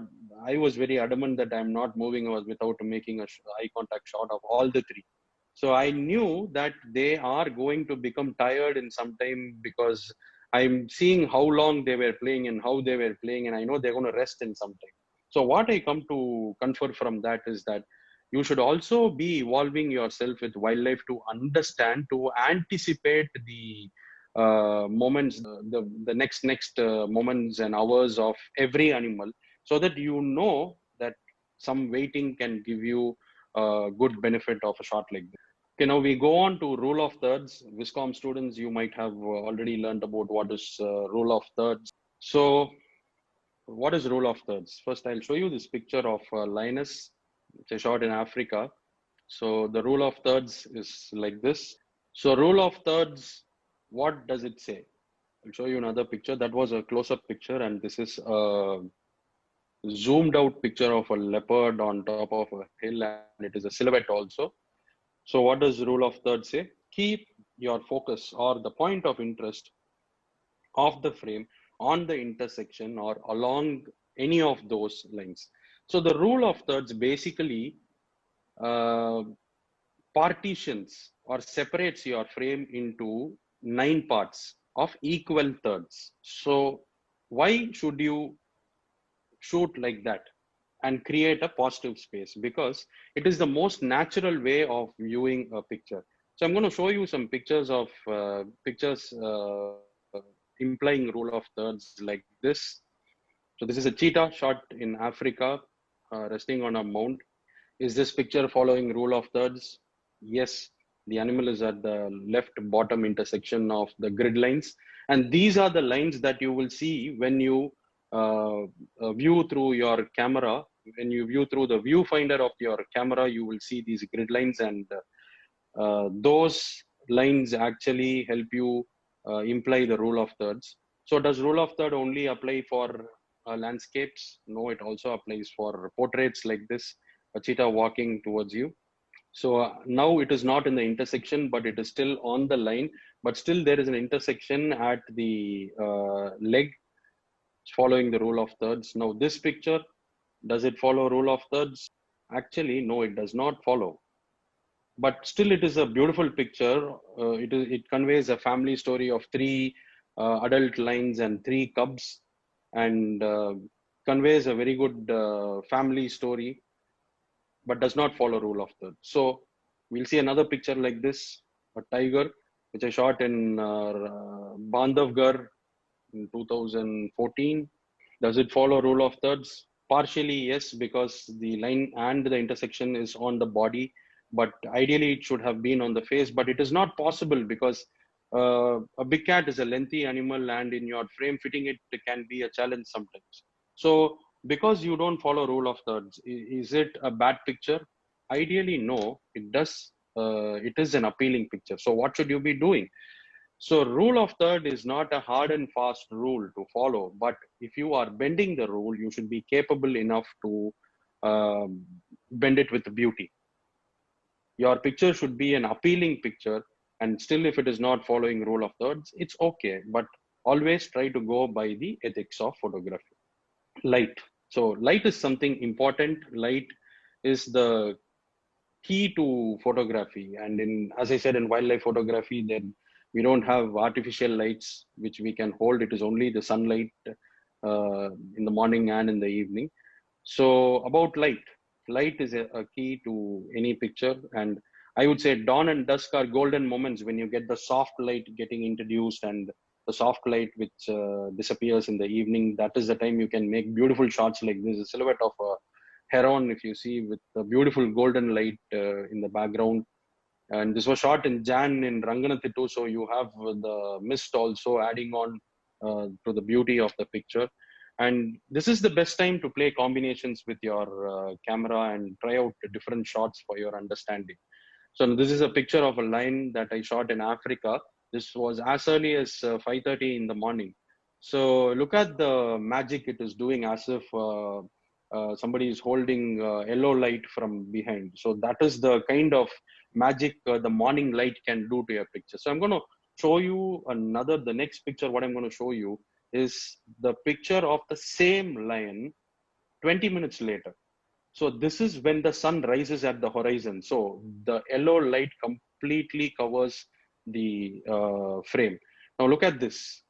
I was very adamant that I'm not moving without making a eye contact shot of all the three. So I knew that they are going to become tired in some time, because I'm seeing how long they were playing and how they were playing, and I know they're going to rest in some time. So what I come to confer from that is that you should also be evolving yourself with wildlife to understand, to anticipate the moments, the next moments and hours of every animal, so that you know that some waiting can give you a good benefit of a shot like this. Okay, now we go on to rule of thirds. Viscom students, you might have already learned about what is rule of thirds. So what is rule of thirds? First, I'll show you this picture of lioness, which I shot in Africa. So the rule of thirds is like this. So rule of thirds, what does it say? I'll show you another picture. That was a close-up picture, and this is a zoomed out picture of a leopard on top of a hill, and it is a silhouette also. So what does rule of thirds say? Keep your focus or the point of interest of the frame on the intersection or along any of those lines. So the rule of thirds basically partitions or separates your frame into 9 parts of equal thirds. So why should you shoot like that and create a positive space? Because it is the most natural way of viewing a picture. So I'm going to show you some pictures of implying rule of thirds like this. So this is a cheetah shot in Africa, resting on a mount. Is this picture following rule of thirds? Yes, the animal is at the left bottom intersection of the grid lines. And these are the lines that you will see when you view through your camera. When you view through the viewfinder of your camera, you will see these grid lines, and those lines actually help you imply the rule of thirds. So does rule of third only apply for landscapes? No, it also applies for portraits like this, a cheetah walking towards you. So now it is not in the intersection, but it is still on the line, but still there is an intersection at the leg following the rule of thirds. Now this picture, does it follow rule of thirds? Actually, no, it does not follow. But still it is a beautiful picture. It conveys a family story of 3 adult lions and 3 cubs, and conveys a very good family story, but does not follow rule of thirds. So we'll see another picture like this, a tiger, which I shot in Bandhavgarh in 2014. Does it follow rule of thirds? Partially, yes, because the line and the intersection is on the body, but ideally it should have been on the face, but it is not possible because a big cat is a lengthy animal, and in your frame fitting it can be a challenge sometimes. So because you don't follow rule of thirds, is it a bad picture? Ideally, no, it does. It is an appealing picture. So what should you be doing? So rule of third is not a hard and fast rule to follow, but if you are bending the rule, you should be capable enough to bend it with beauty. Your picture should be an appealing picture, and still if it is not following rule of thirds, it's okay, but always try to go by the ethics of photography. Light. So light is something important. Light is the key to photography, and as I said, in wildlife photography, then we don't have artificial lights which we can hold. It is only the sunlight in the morning and in the evening. So about light is a key to any picture, and I would say dawn and dusk are golden moments when you get the soft light getting introduced and the soft light which disappears in the evening. That is the time you can make beautiful shots like this. A silhouette of a heron, if you see, with the beautiful golden light in the background. And this was shot in Jan in Ranganathitu, so you have the mist also adding on to the beauty of the picture. And this is the best time to play combinations with your camera and try out different shots for your understanding. So this is a picture of a lion that I shot in Africa. This was as early as 5:30 in the morning. So look at the magic it is doing, as if somebody is holding yellow light from behind. So that is the kind of magic the morning light can do to your picture. So I'm going to show you the next picture. What I'm going to show you is the picture of the same lion 20 minutes later. So this is when the sun rises at the horizon. So the yellow light completely covers the frame. Now look at this.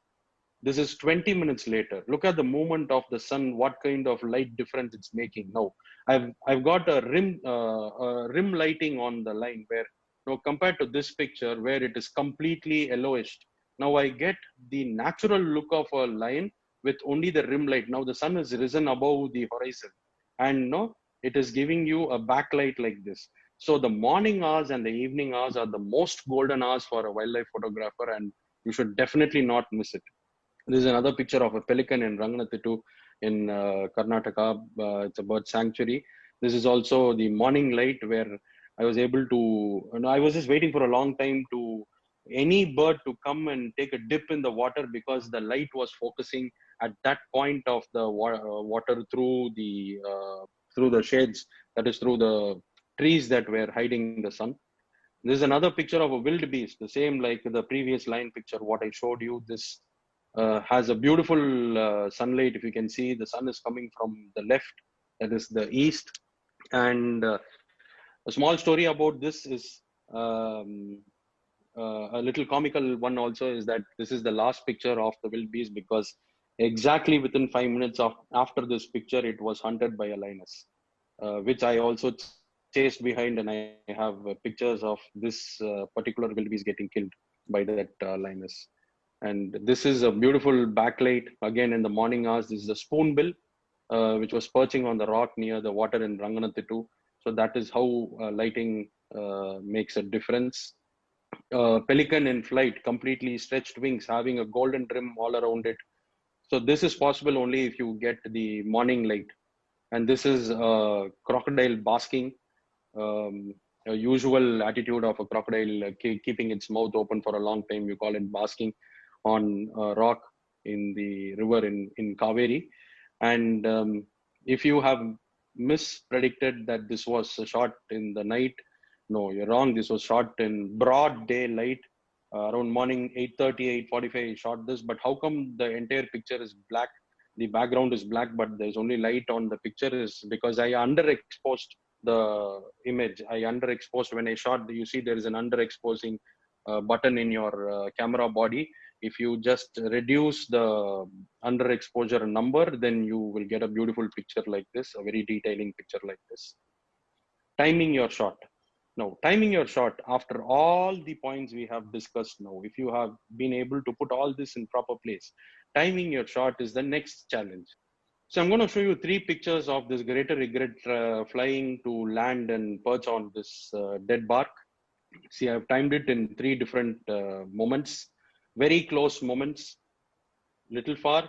This is 20 minutes later. Look at the movement of the sun, what kind of light difference it's making. Now, I've got a rim lighting on the line where, compared to this picture where it is completely yellowish. Now I get the natural look of a lion with only the rim light. Now the sun is risen above the horizon, and it is giving you a backlight like this. So the morning hours and the evening hours are the most golden hours for a wildlife photographer, and you should definitely not miss it. This is another picture of a pelican in Ranganathitu in Karnataka. It's a bird sanctuary. This is also the morning light where I was able to, I was just waiting for a long time to any bird to come and take a dip in the water, because the light was focusing at that point of the water through the shades, that is through the trees that were hiding the sun. This is another picture of a wildebeest, the same like the previous line picture, what I showed you. This has a beautiful sunlight. If you can see, the sun is coming from the left, that is the east. And a small story about this is a little comical one also, is that this is the last picture of the wildebeest, because exactly within 5 minutes after this picture, it was hunted by a lioness, which I also chased behind, and I have pictures of this particular wildebeest getting killed by that lioness. And this is a beautiful backlight again in the morning hours. This is the spoonbill, which was perching on the rock near the water in Ranganathitu. So that is how lighting makes a difference. Pelican in flight, completely stretched wings, having a golden rim all around it. So this is possible only if you get the morning light. And this is crocodile basking. A usual attitude of a crocodile, keeping its mouth open for a long time. You call it basking on a rock in the river in Kaveri. And if you have mispredicted that this was shot in the night, no, you're wrong. This was shot in broad daylight, around morning 8:30, 8:45. I shot this. But how come the entire picture is black? The background is black, but there's only light on the picture, is because I underexposed the image. I underexposed when I shot. You see there is an underexposing button in your camera body. If you just reduce the underexposure number, then you will get a beautiful picture like this, a very detailing picture like this. Timing your shot. Now, timing your shot after all the points we have discussed now, if you have been able to put all this in proper place, timing your shot is the next challenge. So I'm going to show you 3 pictures of this greater egret flying to land and perch on this dead bark. See, I've timed it in 3 different moments, very close moments, little far,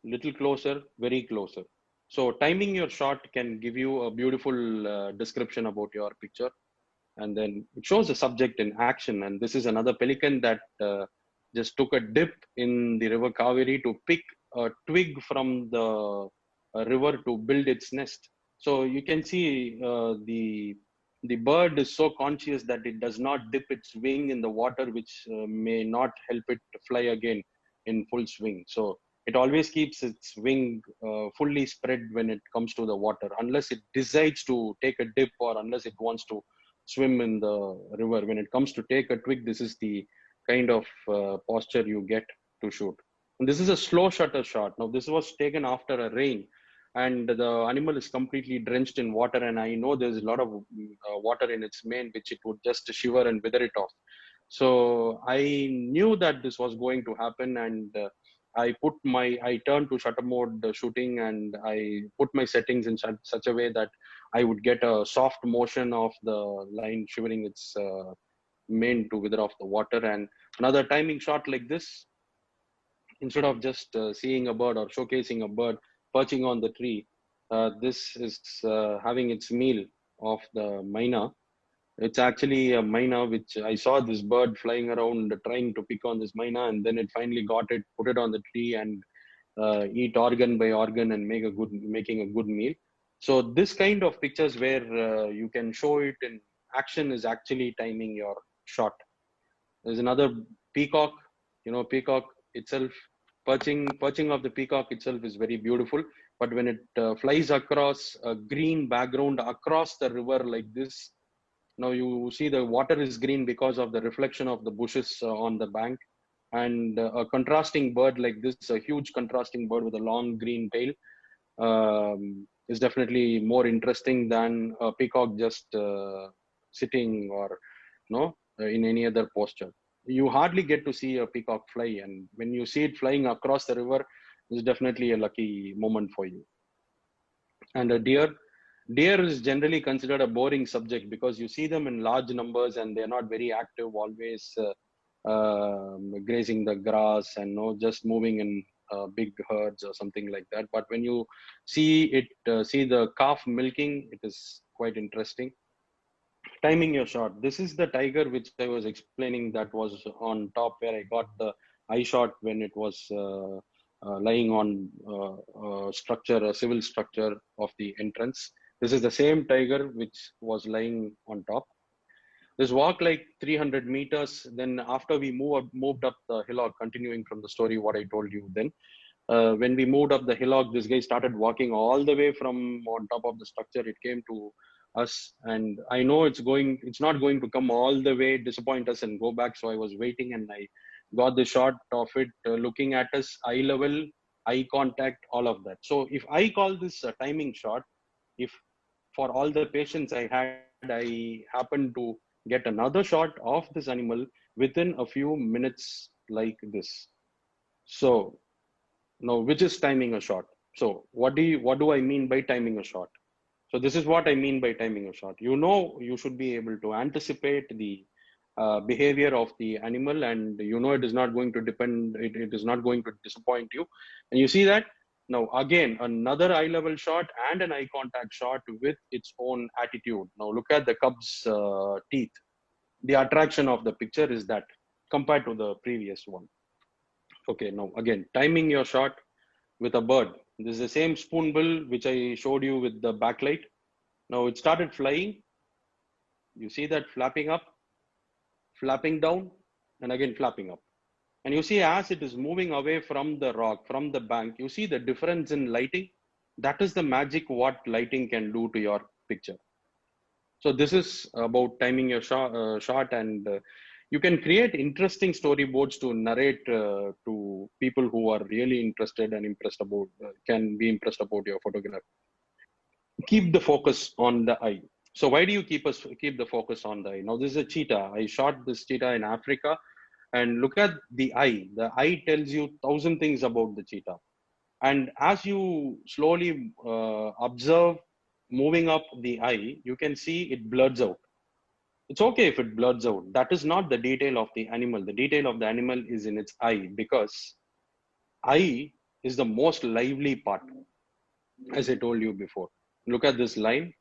little closer, very closer. So timing your shot can give you a beautiful description about your picture. And then it shows the subject in action. And this is another pelican that just took a dip in the river Kaveri to pick a twig from the river to build its nest. So you can see the bird is so conscious that it does not dip its wing in the water, which may not help it to fly again in full swing. So it always keeps its wing fully spread when it comes to the water, unless it decides to take a dip or unless it wants to swim in the river. When it comes to take a twig, this is the kind of posture you get to shoot. And this is a slow shutter shot. Now this was taken after a rain, and the animal is completely drenched in water, and I know there's a lot of water in its mane, which it would just shiver and wither it off. So I knew that this was going to happen, and I turned to shutter mode shooting, and I put my settings in such a way that I would get a soft motion of the line shivering its mane to wither off the water. And another timing shot like this, instead of just seeing a bird or showcasing a bird perching on the tree, this is having its meal of the myna. It's actually a myna, which I saw this bird flying around trying to pick on this myna, and then it finally got it, put it on the tree, and eat organ by organ and making a good meal. So this kind of pictures where you can show it in action is actually timing your shot. There's another peacock. Peacock itself, perching of the peacock itself is very beautiful. But when it flies across a green background across the river like this, now you see the water is green because of the reflection of the bushes on the bank. And a contrasting bird like this, a huge contrasting bird with a long green tail, is definitely more interesting than a peacock just sitting or in any other posture. You hardly get to see a peacock fly, and when you see it flying across the river, it's definitely a lucky moment for you. And a deer is generally considered a boring subject because you see them in large numbers and they're not very active, always grazing the grass and just moving in big herds or something like that. But when you see the calf milking, it is quite interesting. Timing your shot. This is the tiger which I was explaining that was on top, where I got the eye shot when it was lying on a civil structure of the entrance. This is the same tiger which was lying on top. This walk like 300 meters. Then after we moved up the hillock, continuing from the story what I told you then, when we moved up the hillock, this guy started walking all the way from on top of the structure. It came to us, and I know it's not going to come all the way, disappoint us and go back. So I was waiting, and I got the shot of it looking at us, eye level, eye contact, all of that. So if I call this a timing shot, if for all the patience I had, I happened to get another shot of this animal within a few minutes like this. So now, which is timing a shot? So what do I mean by timing a shot? So this is what I mean by timing a shot. You should be able to anticipate the behavior of the animal, and it is not going to it is not going to disappoint you. And you see that now again, another eye level shot and an eye contact shot with its own attitude. Now look at the cub's teeth. The attraction of the picture is that compared to the previous one. Okay, now again, timing your shot with a bird. This is the same spoonbill which I showed you with the backlight. Now it started flying. You see that flapping up, flapping down, and again flapping up. And you see as it is moving away from the rock, from the bank, you see the difference in lighting. That is the magic what lighting can do to your picture. So this is about timing your shot, and you can create interesting storyboards to narrate to people who are really interested and can be impressed about your photograph. Keep the focus on the eye. So why do you keep the focus on the eye? Now this is a cheetah. I shot this cheetah in Africa, and look at the eye. The eye tells you 1,000 things about the cheetah. And as you slowly observe moving up the eye, you can see it blurs out. It's okay if it blurs out. That is not the detail of the animal. The detail of the animal is in its eye, because eye is the most lively part, as I told you before. Look at this line.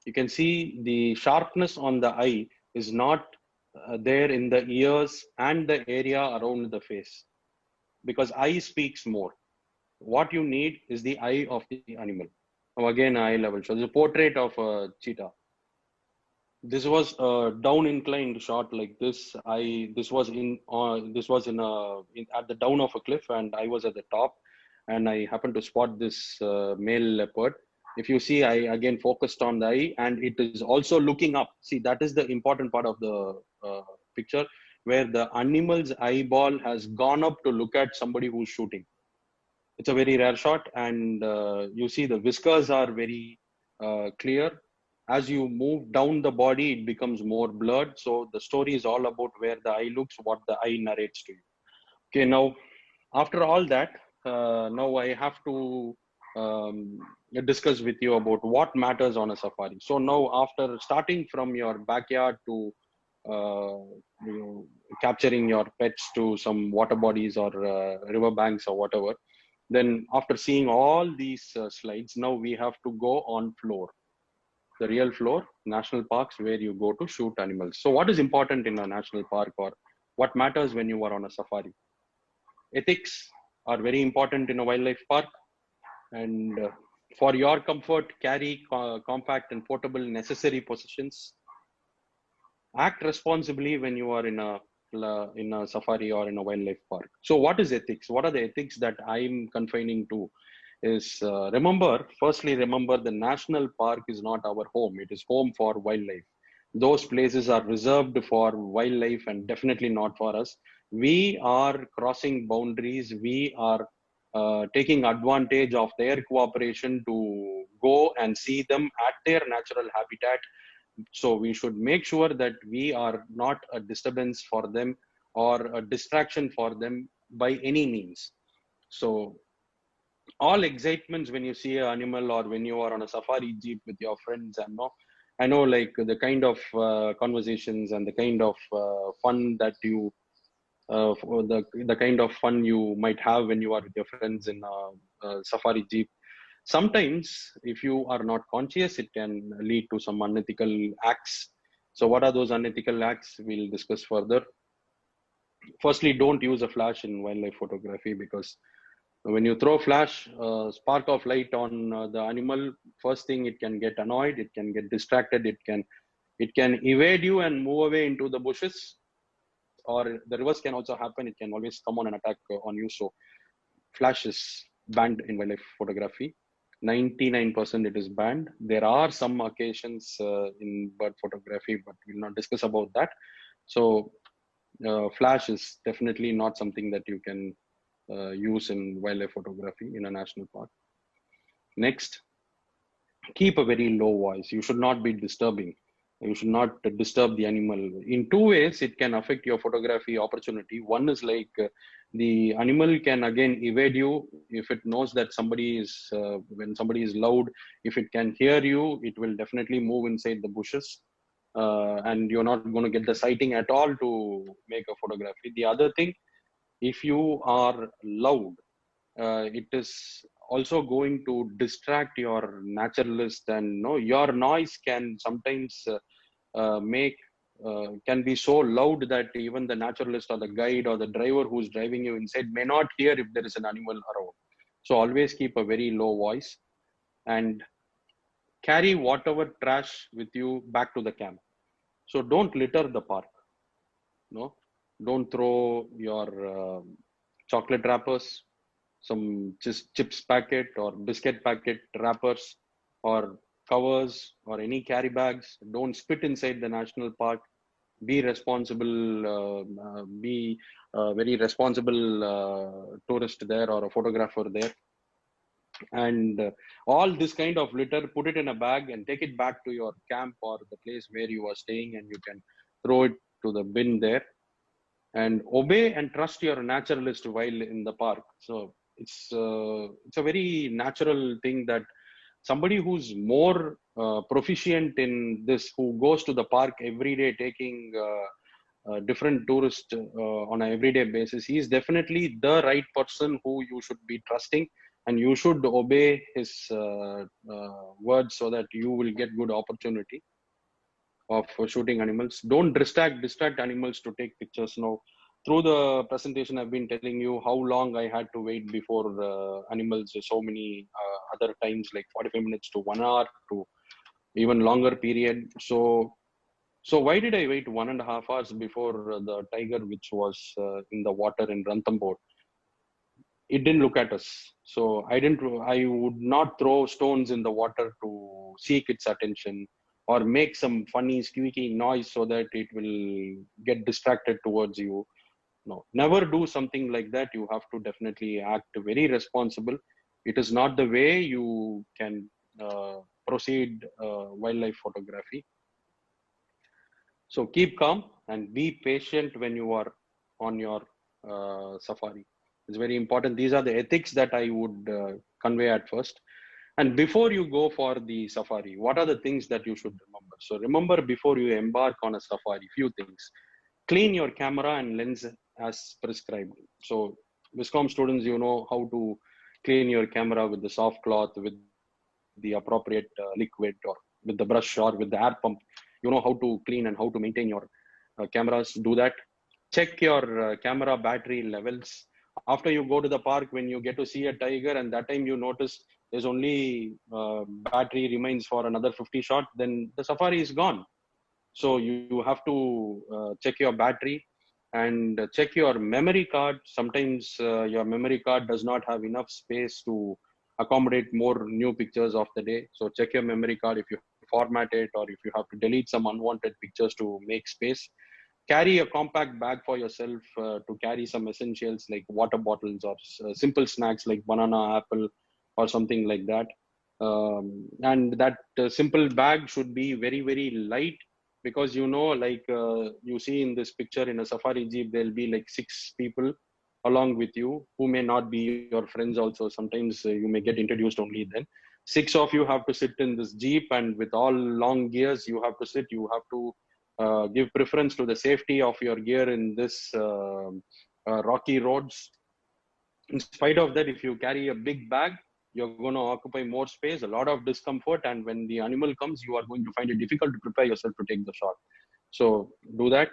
You can see the sharpness on the eye is not there in the ears and the area around the face, because eye speaks more. What you need is the eye of the animal. Now again, eye level. So this is a portrait of a cheetah. This was a down inclined shot like this. This was at the down of a cliff, and I was at the top, and I happened to spot this male leopard. If you see, I again focused on the eye, and it is also looking up. See, that is the important part of the picture, where the animal's eyeball has gone up to look at somebody who's shooting. It's a very rare shot, and you see the whiskers are very clear. As you move down the body, it becomes more blurred. So the story is all about where the eye looks, what the eye narrates to you. Okay, now after all that, now I have to discuss with you about what matters on a safari. So now, after starting from your backyard to capturing your pets to some water bodies or river banks or whatever, then after seeing all these slides, now we have to go on floor. The real floor, national parks, where you go to shoot animals. So what is important in a national park, or what matters when you are on a safari? Ethics are very important in a wildlife park. And for your comfort, carry compact and portable necessary possessions. act responsibly when you are in a safari or in a wildlife park. So what is ethics? What are the ethics that I'm confining to? Is firstly remember the national park is not our home. It is home for wildlife. Those places are reserved for wildlife and definitely not for us. We are crossing boundaries. We are taking advantage of their cooperation to go and see them at their natural habitat. So we should make sure that we are not a disturbance for them or a distraction for them by any means. So all excitements when you see an animal or when you are on a safari jeep with your friends, and I know like the kind of conversations and the kind of fun that you the kind of fun you might have when you are with your friends in a safari jeep. Sometimes if you are not conscious, it can lead to some unethical acts. So what are those unethical acts? We'll discuss further. Firstly, don't use a flash in wildlife photography, because when you throw flash spark of light on the animal, first thing, it can get annoyed, it can get distracted, it can evade you and move away into the bushes, or the reverse can also happen. It can always come on and attack on you. So flash is banned in wildlife photography. 99% it is banned. There are some occasions in bird photography, but we'll not discuss about that. So flash is definitely not something that you can use in wildlife photography in a national park. Next, keep a very low voice. You should not be disturbing. You should not disturb the animal. In two ways, it can affect your photography opportunity. One is like the animal can again evade you if it knows that somebody is, when somebody is loud, if it can hear you, it will definitely move inside the bushes. And you're not going to get the sighting at all to make a photography. The other thing, if you are loud, it is also going to distract your naturalist, and your noise can sometimes can be so loud that even the naturalist or the guide or the driver who's driving you inside may not hear if there is an animal around. So always keep a very low voice, and carry whatever trash with you back to the camp. So don't litter the park. No, don't throw your chocolate wrappers, some chips packet or biscuit packet wrappers or covers or any carry bags. Don't spit inside the national park. Be responsible. Be a very responsible tourist there or a photographer there. And all this kind of litter, put it in a bag and take it back to your camp or the place where you are staying, and you can throw it to the bin there. And obey and trust your naturalist while in the park. So it's a very natural thing that somebody who's more proficient in this, who goes to the park every day taking different tourists on an everyday basis, he is definitely the right person who you should be trusting, and you should obey his words so that you will get good opportunity of shooting animals. Don't distract animals to take pictures. Now, through the presentation, I've been telling you how long I had to wait before animals. So many other times, like 45 minutes to 1 hour to even longer period. So why did I wait 1.5 hours before the tiger, which was in the water in Ranthambore? It didn't look at us. So I would not throw stones in the water to seek its attention or make some funny squeaky noise so that it will get distracted towards you. No, never do something like that. You have to definitely act very responsible. It is not the way you can proceed wildlife photography. So keep calm and be patient when you are on your safari. It's very important. These are the ethics that I would convey at first. And before you go for the safari, what are the things that you should remember? So remember, before you embark on a safari, few things. Clean your camera and lens as prescribed. So Viscom students, you know how to clean your camera with the soft cloth, with the appropriate liquid, or with the brush, or with the air pump. You know how to clean and how to maintain your cameras. Do that. Check your camera battery levels. After you go to the park, when you get to see a tiger and that time you notice there's only battery remains for another 50 shot, then the safari is gone. So you have to check your battery and check your memory card. Sometimes your memory card does not have enough space to accommodate more new pictures of the day. So check your memory card if you format it, or if you have to delete some unwanted pictures to make space. Carry a compact bag for yourself to carry some essentials like water bottles, or simple snacks like banana, apple, or something like that. And that simple bag should be very, very light, because like you see in this picture, in a safari jeep, there'll be like 6 people along with you who may not be your friends also. Sometimes you may get introduced only then. 6 of you have to sit in this jeep, and with all long gears you have to sit. You have to give preference to the safety of your gear in this rocky roads. In spite of that, if you carry a big bag, you're going to occupy more space, a lot of discomfort, and when the animal comes, you are going to find it difficult to prepare yourself to take the shot. So do that.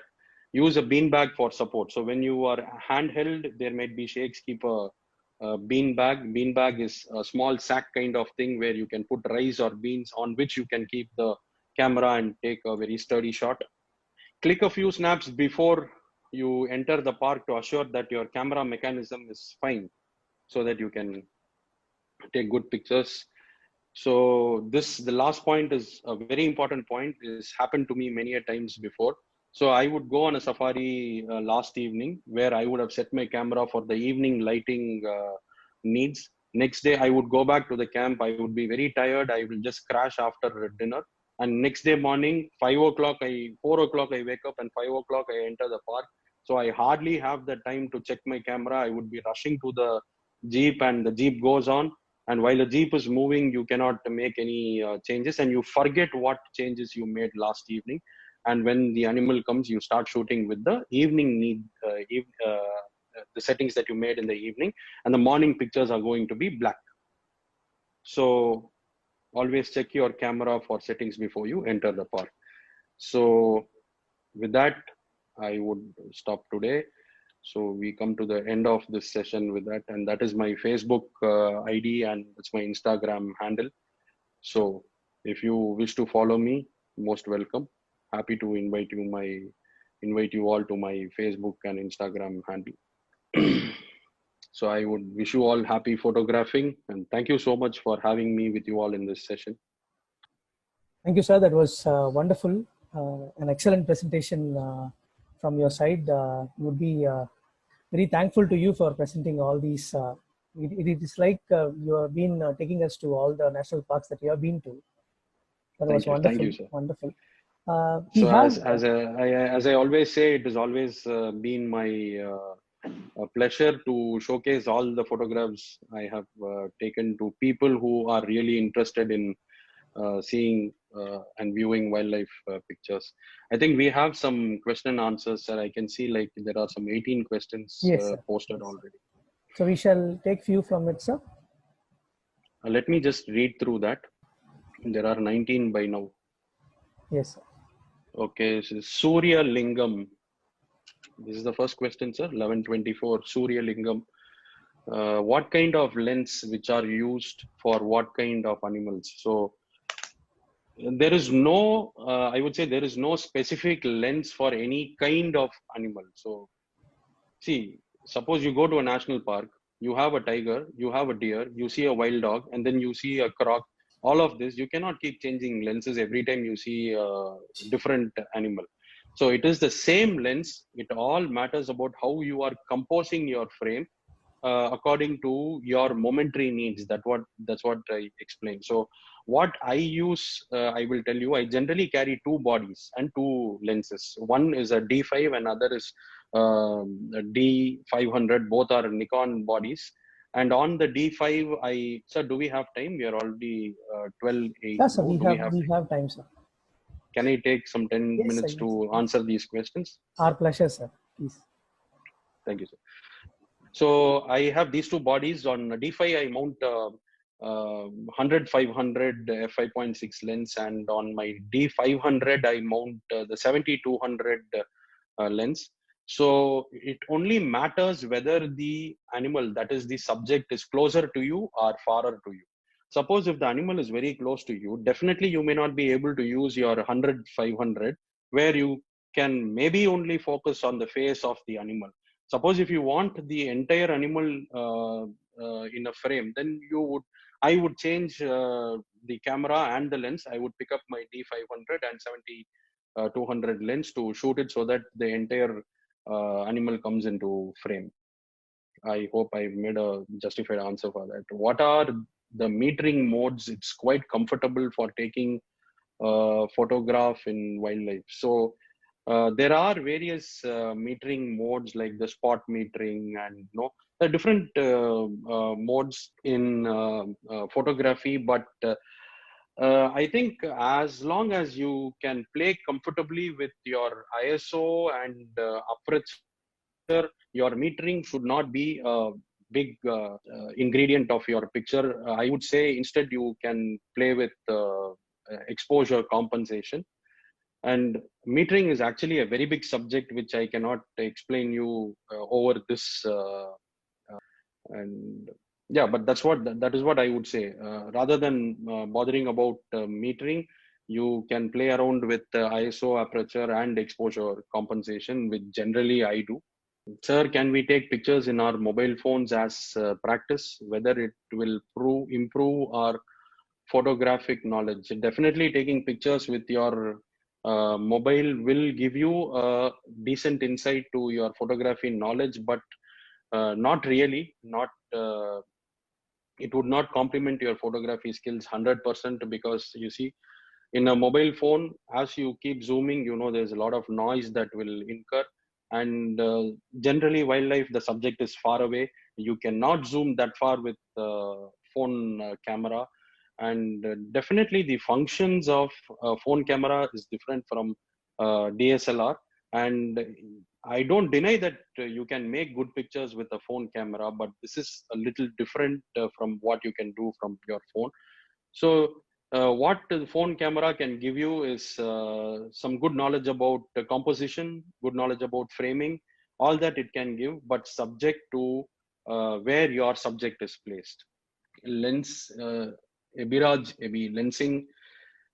Use a bean bag for support. So when you are handheld, there might be shakes. Keep a bean bag. Bean bag is a small sack kind of thing where you can put rice or beans, on which you can keep the camera and take a very sturdy shot. Click a few snaps before you enter the park to assure that your camera mechanism is fine, so that you can take good pictures. So the last point is a very important point. Is happened to me many a times before. So I would go on a safari last evening, where I would have set my camera for the evening lighting needs. Next day, I would go back to the camp. I would be very tired. I will just crash after dinner. And next day morning, 4 o'clock, I wake up, and 5 o'clock I enter the park. So I hardly have the time to check my camera. I would be rushing to the jeep, and the jeep goes on. And while the jeep is moving, you cannot make any changes, and you forget what changes you made last evening. And when the animal comes, you start shooting with the evening need, the settings that you made in the evening, and the morning pictures are going to be black. So always check your camera for settings before you enter the park. So with that, I would stop today. So we come to the end of this session with that, and that is my Facebook ID, and it's my Instagram handle. So if you wish to follow me, most welcome. Happy to invite you all to my Facebook and Instagram handle. So I would wish you all happy photographing, and thank you so much for having me with you all in this session. Thank you, sir. That was wonderful. An excellent presentation from your side. Would be very thankful to you for presenting all these. It is like you have been taking us to all the national parks that you have been to. That was wonderful. Thank you, sir. Wonderful. So as I always say, it has always been my a pleasure to showcase all the photographs I have taken to people who are really interested in seeing and viewing wildlife pictures. I think we have some question and answers, sir. I can see like there are some 18 questions posted already. So we shall take few from it, sir. Let me just read through that. There are 19 by now. Yes, sir. Okay, so Surya Lingam. This is the first question, sir. 1124. Surya Lingam. What kind of lens which are used for what kind of animals? So there is no, I would say there is no specific lens for any kind of animal. So see, suppose you go to a national park, you have a tiger, you have a deer, you see a wild dog, and then you see a croc. All of this, you cannot keep changing lenses every time you see a different animal. So it is the same lens. It all matters about how you are composing your frame according to your momentary needs. That's what I explained. So what I use, I will tell you. I generally carry 2 bodies and 2 lenses. One is a D5 and other is a D500. Both are Nikon bodies. And on the D5, sir, do we have time? We are already 12:08. Yes, sir, we have time, sir. Can I take some 10 minutes to answer these questions? Our pleasure, sir. Please. Thank you, sir. So I have these 2 bodies. On D5, I mount 100-500 f5.6 lens, and on my D500, I mount the 70-200 lens. So it only matters whether the animal, that is the subject, is closer to you or farther to you. Suppose if the animal is very close to you, definitely you may not be able to use your 100-500, where you can maybe only focus on the face of the animal. Suppose if you want the entire animal in a frame, then I would change the camera and the lens. I would pick up my D500 and 70-200 lens to shoot it so that the entire animal comes into frame. I hope I made a justified answer for that. What are the metering modes? It's quite comfortable for taking photograph in wildlife. So there are various metering modes like the spot metering, and there are different modes in photography. But I think as long as you can play comfortably with your ISO and aperture, your metering should not be a big ingredient of your picture. I would say instead you can play with exposure compensation. And metering is actually a very big subject which I cannot explain you over this. And yeah, but that is what I would say. Rather than bothering about metering, you can play around with ISO, aperture, and exposure compensation, which generally I do. Sir, can we take pictures in our mobile phones as practice? Whether it will improve our photographic knowledge. Definitely taking pictures with your mobile will give you a decent insight to your photography knowledge, but not really. It would not complement your photography skills 100%, because you see, in a mobile phone, as you keep zooming, there's a lot of noise that will incur. And generally, wildlife, the subject is far away. You cannot zoom that far with phone camera. And definitely the functions of phone camera is different from DSLR. And I don't deny that you can make good pictures with a phone camera, but this is a little different from what you can do from your phone. So what the phone camera can give you is some good knowledge about composition, good knowledge about framing, all that it can give, but subject to where your subject is placed. Lens, lensing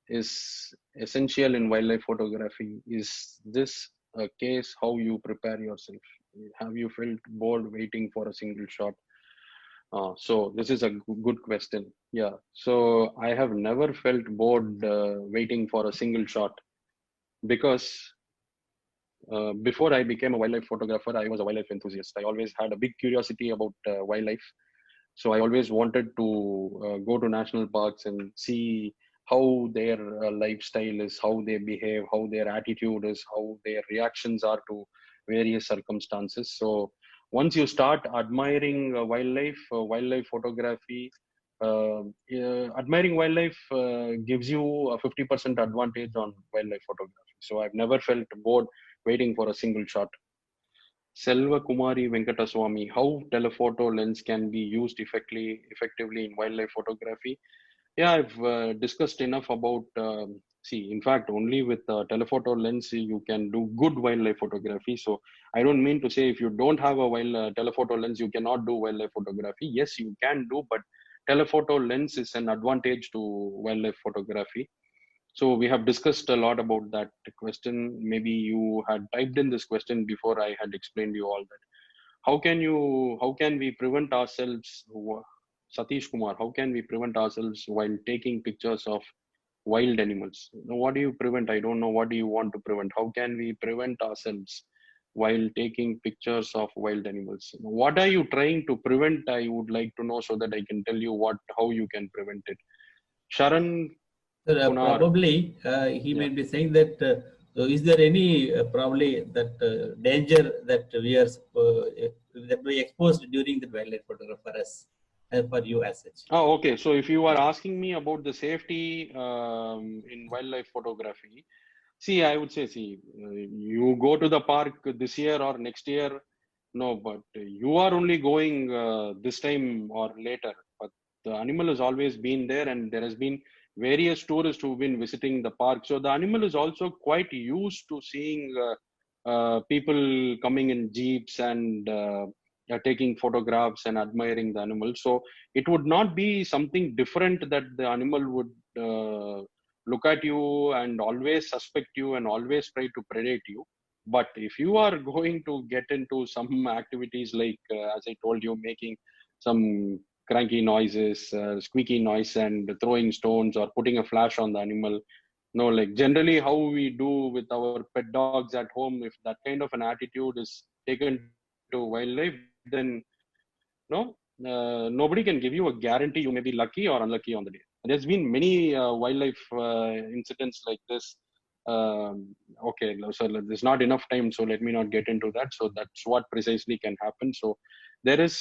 is essential in wildlife photography. Is this a case? How you prepare yourself? Have you felt bored waiting for a single shot? So this is a good question. Yeah. So I have never felt bored waiting for a single shot, because before I became a wildlife photographer, I was a wildlife enthusiast. I always had a big curiosity about wildlife. So I always wanted to go to national parks and see how their lifestyle is, how they behave, how their attitude is, how their reactions are to various circumstances. So once you start admiring wildlife photography, admiring wildlife gives you a 50% advantage on wildlife photography. So I've never felt bored waiting for a single shot. Selva Kumari Venkataswamy, how telephoto lens can be used effectively in wildlife photography? Yeah, I've discussed enough about, in fact, only with telephoto lens, you can do good wildlife photography. So I don't mean to say if you don't have a telephoto lens, you cannot do wildlife photography. Yes, you can do, but telephoto lens is an advantage to wildlife photography. So we have discussed a lot about that question. Maybe you had typed in this question before I had explained you all that. How can we prevent ourselves, Satish Kumar, how can we prevent ourselves while taking pictures of wild animals? What do you prevent? I don't know. What do you want to prevent? How can we prevent ourselves while taking pictures of wild animals? What are you trying to prevent? I would like to know, so that I can tell you how you can prevent it. Sharan, probably he may be saying that is there any probably that danger that we exposed during the wildlife photography for us, for you as such? Oh, okay. So if you are asking me about the safety in wildlife photography, I would say, you go to the park this year or next year, no, but you are only going this time or later. But the animal has always been there, and there has been various tourists who've been visiting the park. So the animal is also quite used to seeing people coming in jeeps and taking photographs and admiring the animal. So it would not be something different that the animal would look at you and always suspect you and always try to predate you. But if you are going to get into some activities like, as I told you, making some cranky noises, squeaky noise, and throwing stones or putting a flash on the animal, no, like generally how we do with our pet dogs at home, if that kind of an attitude is taken to wildlife, then no, nobody can give you a guarantee you may be lucky or unlucky on the day. There's been many wildlife incidents like this. Okay, so there's not enough time, so let me not get into that. So that's what precisely can happen. So there is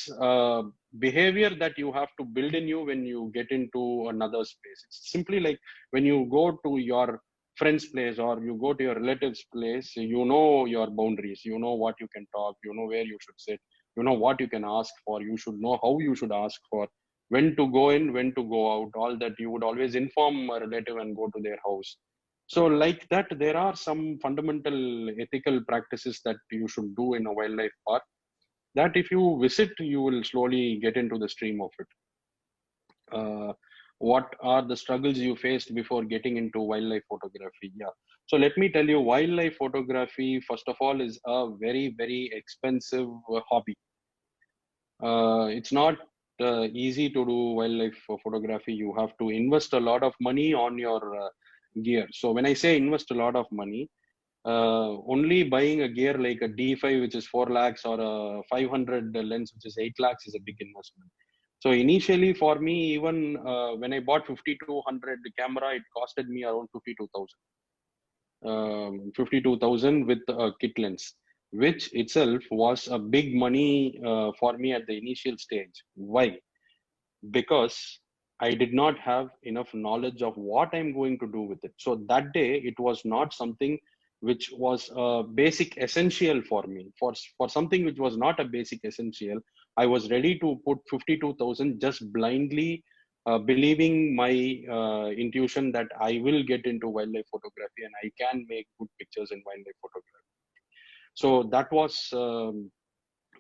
behavior that you have to build in you when you get into another space. It's simply like when you go to your friend's place or you go to your relative's place, you know your boundaries, you know what you can talk, you know where you should sit, you know what you can ask for, you should know how you should ask for, when to go in, when to go out, all that you would always inform a relative and go to their house. So like that, there are some fundamental ethical practices that you should do in a wildlife park that if you visit, you will slowly get into the stream of it. What are the struggles you faced before getting into wildlife photography? Yeah. So let me tell you, wildlife photography, first of all, is a very, very expensive hobby. It's not easy to do wildlife photography. You have to invest a lot of money on your gear. So when I say invest a lot of money, only buying a gear like a D5, which is 4 lakhs, or a 500 lens, which is 8 lakhs, is a big investment. So initially for me, even when I bought 5200 camera, it costed me around 52,000. 52,000 with a kit lens, which itself was a big money for me at the initial stage. Why? Because I did not have enough knowledge of what I'm going to do with it. So that day, it was not something which was a basic essential for me. For something which was not a basic essential, I was ready to put 52,000 just blindly, believing my intuition that I will get into wildlife photography and I can make good pictures in wildlife photography. So that was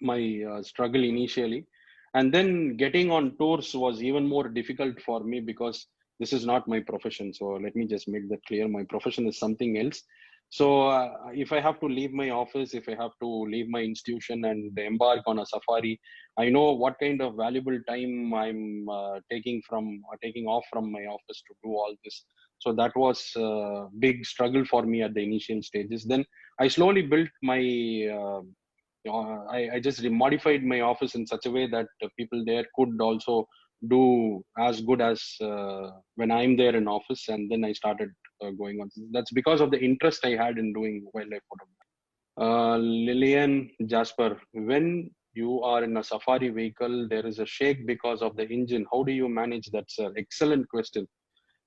my struggle initially. And then getting on tours was even more difficult for me because this is not my profession. So let me just make that clear. My profession is something else. So if I have to leave my office, if I have to leave my institution and embark on a safari, I know what kind of valuable time I'm taking off from my office to do all this. So that was a big struggle for me at the initial stages. Then I slowly built my I just modified my office in such a way that people there could also do as good as when I'm there in office. And then I started going on. That's because of the interest I had in doing wildlife photography. Lillian Jasper, when you are in a safari vehicle, there is a shake because of the engine. How do you manage that, sir? Excellent question.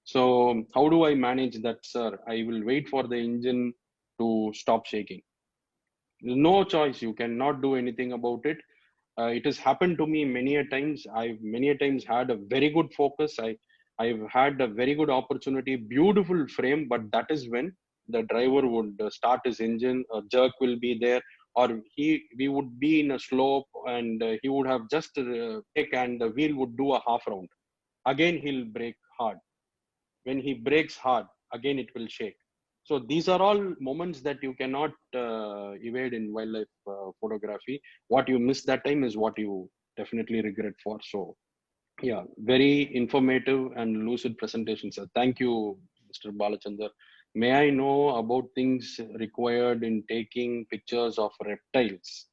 So how do I manage that, sir? I will wait for the engine to stop shaking. No choice. You cannot do anything about it. It has happened to me many a times. I've many a times had a very good focus. I've had a very good opportunity, beautiful frame, but that is when the driver would start his engine, a jerk will be there, or we would be in a slope and he would have just brake and the wheel would do a half round. Again, he'll brake hard. When he brakes hard, again it will shake. So these are all moments that you cannot evade in wildlife photography. What you miss that time is what you definitely regret for. So yeah, very informative and lucid presentation, sir. Thank you, Mr. Balachandar. May I know about things required in taking pictures of reptiles?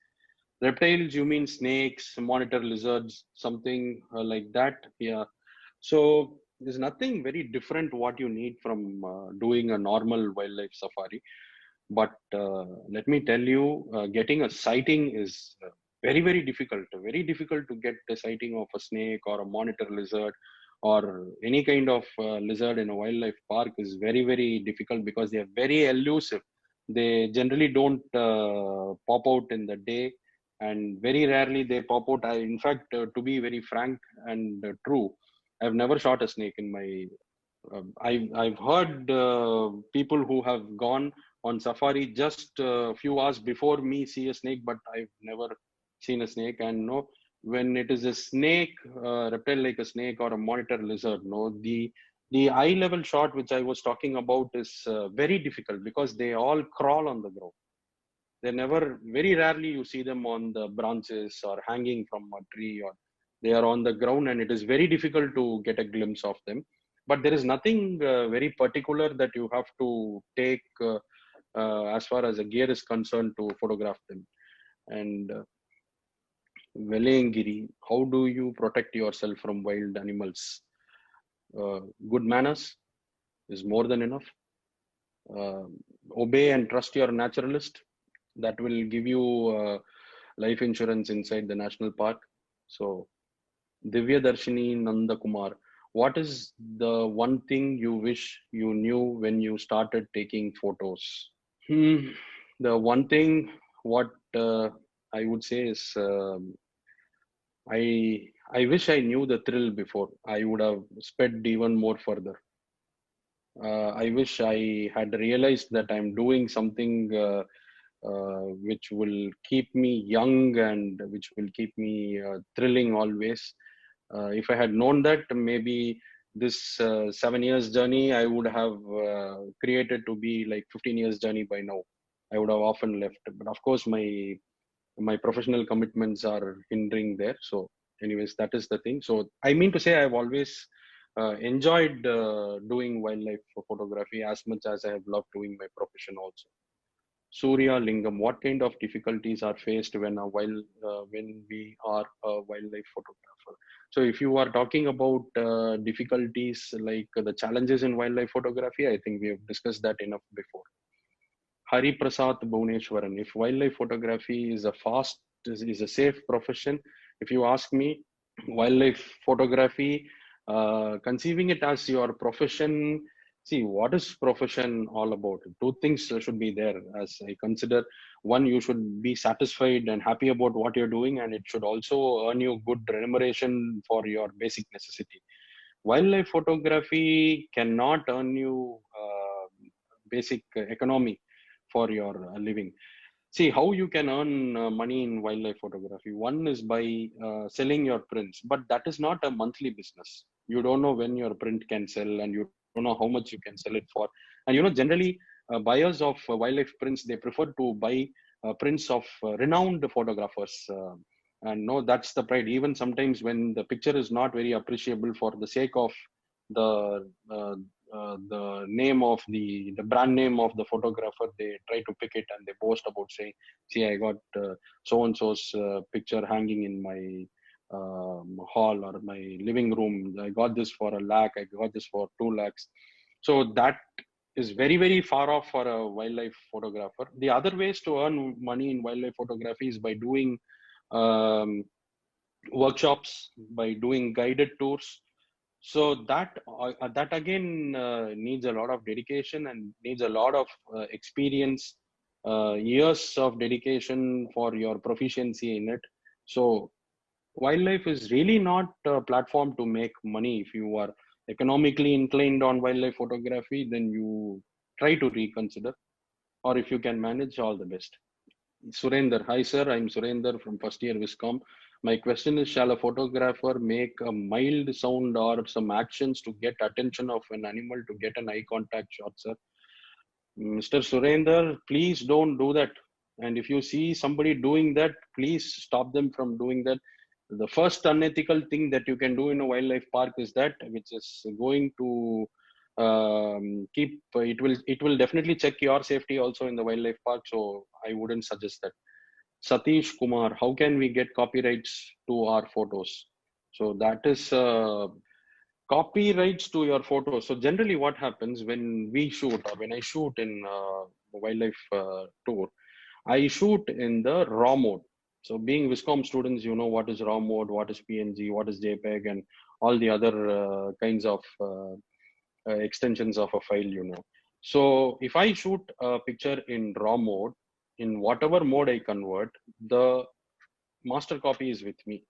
Reptiles, you mean snakes, monitor lizards, something like that? Yeah. So there's nothing very different what you need from doing a normal wildlife safari. But let me tell you, getting a sighting is very, very difficult. Very difficult to get a sighting of a snake or a monitor lizard or any kind of lizard in a wildlife park is very, very difficult because they are very elusive. They generally don't pop out in the day, and very rarely they pop out. In fact, to be very frank and true, I've never shot a snake in my. I've heard people who have gone on safari just a few hours before me see a snake, but I've never seen a snake. And no, when it is a snake, reptile like a snake or a monitor lizard, no, the The eye level shot, which I was talking about, is very difficult because they all crawl on the ground. They never, very rarely you see them on the branches or hanging from a tree, or they are on the ground, and it is very difficult to get a glimpse of them. But there is nothing very particular that you have to take as far as a gear is concerned to photograph them. And Velengiri, how do you protect yourself from wild animals? Good manners is more than enough. Obey and trust your naturalist. That will give you life insurance inside the national park. So, Divya Darshini Nanda Kumar, what is the one thing you wish you knew when you started taking photos? The one thing, what I would say is, I wish I knew the thrill before. I would have sped even more further. I wish I had realized that I'm doing something which will keep me young and which will keep me thrilling always. If I had known that, maybe this 7 years journey I would have created to be like 15 years journey by now. I would have often left, but of course my professional commitments are hindering there. So anyways, that is the thing. So I mean to say, I've always enjoyed doing wildlife photography as much as I have loved doing my profession also. Surya Lingam, what kind of difficulties are faced when we are a wildlife photographer? So if you are talking about difficulties like the challenges in wildlife photography, I think we have discussed that enough before. Hari Prasad Bhuvaneshwaran, if wildlife photography is a safe profession, if you ask me, wildlife photography, conceiving it as your profession, see, what is profession all about? Two things should be there as I consider. One, you should be satisfied and happy about what you're doing, and it should also earn you good remuneration for your basic necessity. Wildlife photography cannot earn you basic economy for your living. See, how you can earn money in wildlife photography. One is by selling your prints, but that is not a monthly business. You don't know when your print can sell, and you don't know how much you can sell it for. And generally, buyers of wildlife prints, they prefer to buy prints of renowned photographers. And no, that's the pride. Even sometimes when the picture is not very appreciable, for the sake of the name of the brand name of the photographer, they try to pick it and they boast about saying, see, I got so and so's picture hanging in my hall or my living room. I got this for 1 lakh, I got this for 2 lakhs. So that is very, very far off for a wildlife photographer. The other ways to earn money in wildlife photography is by doing workshops, by doing guided tours. So that again needs a lot of dedication and needs a lot of experience, years of dedication for your proficiency in it. So wildlife is really not a platform to make money. If you are economically inclined on wildlife photography, then you try to reconsider, or if you can manage, all the best. Surender, hi sir, I'm Surender from first year Viscom. My question is, shall a photographer make a mild sound or some actions to get attention of an animal to get an eye contact shot, sir? Mr. Surender, please don't do that. And if you see somebody doing that, please stop them from doing that. The first unethical thing that you can do in a wildlife park is that, which is going to it will definitely check your safety also in the wildlife park. So I wouldn't suggest that. Satish Kumar, how can we get copyrights to our photos? So that is copyrights to your photos. So generally what happens when we shoot, or when I shoot in wildlife tour, I shoot in the raw mode. So being Viscom students, you know what is raw mode, what is PNG, what is JPEG, and all the other kinds of extensions of a file, So if I shoot a picture in raw mode, in whatever mode I convert, the master copy is with me.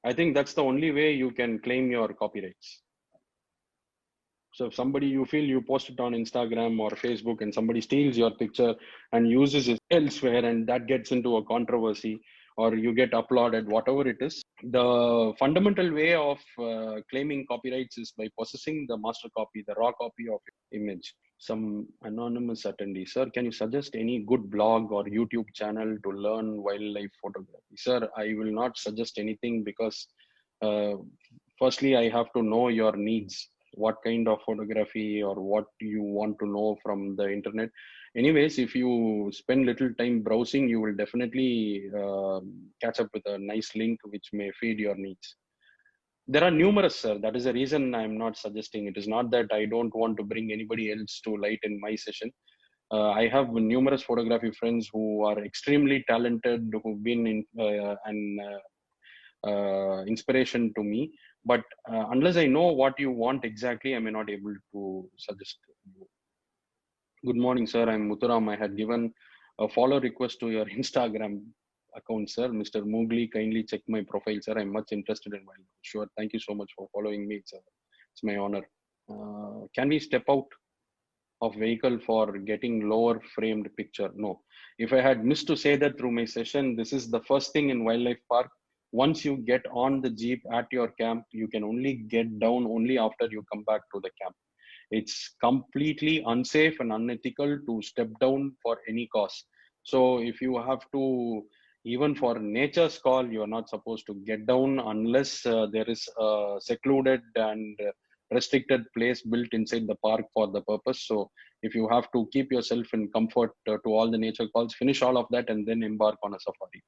I think that's the only way you can claim your copyrights. So if somebody, you feel you post it on Instagram or Facebook and somebody steals your picture and uses it elsewhere, and that gets into a controversy, or you get applauded, whatever it is. The fundamental way of claiming copyrights is by possessing the master copy, the raw copy of image. Some anonymous attendee, sir, can you suggest any good blog or YouTube channel to learn wildlife photography? Sir, I will not suggest anything because firstly, I have to know your needs, what kind of photography or what you want to know from the internet. Anyways, if you spend little time browsing, you will definitely catch up with a nice link which may feed your needs. There are numerous, sir. That is the reason I'm not suggesting. It is not that I don't want to bring anybody else to light in my session. I have numerous photography friends who are extremely talented, who've been in, inspiration to me. But unless I know what you want exactly, I may not able to suggest you. Good morning, sir. I'm Muthuram. I had given a follow request to your Instagram account, sir. Mr. Mowgli, kindly check my profile, sir. I'm much interested in wildlife. Sure. Thank you so much for following me, sir. It's my honor. Can we step out of vehicle for getting lower framed picture? No. If I had missed to say that through my session, this is the first thing in wildlife park. Once you get on the jeep at your camp, you can only get down only after you come back to the camp. It's completely unsafe and unethical to step down for any cause. So if you have to, even for nature's call, you're not supposed to get down unless there is a secluded and restricted place built inside the park for the purpose. So if you have to keep yourself in comfort to all the nature calls, finish all of that and then embark on a safari.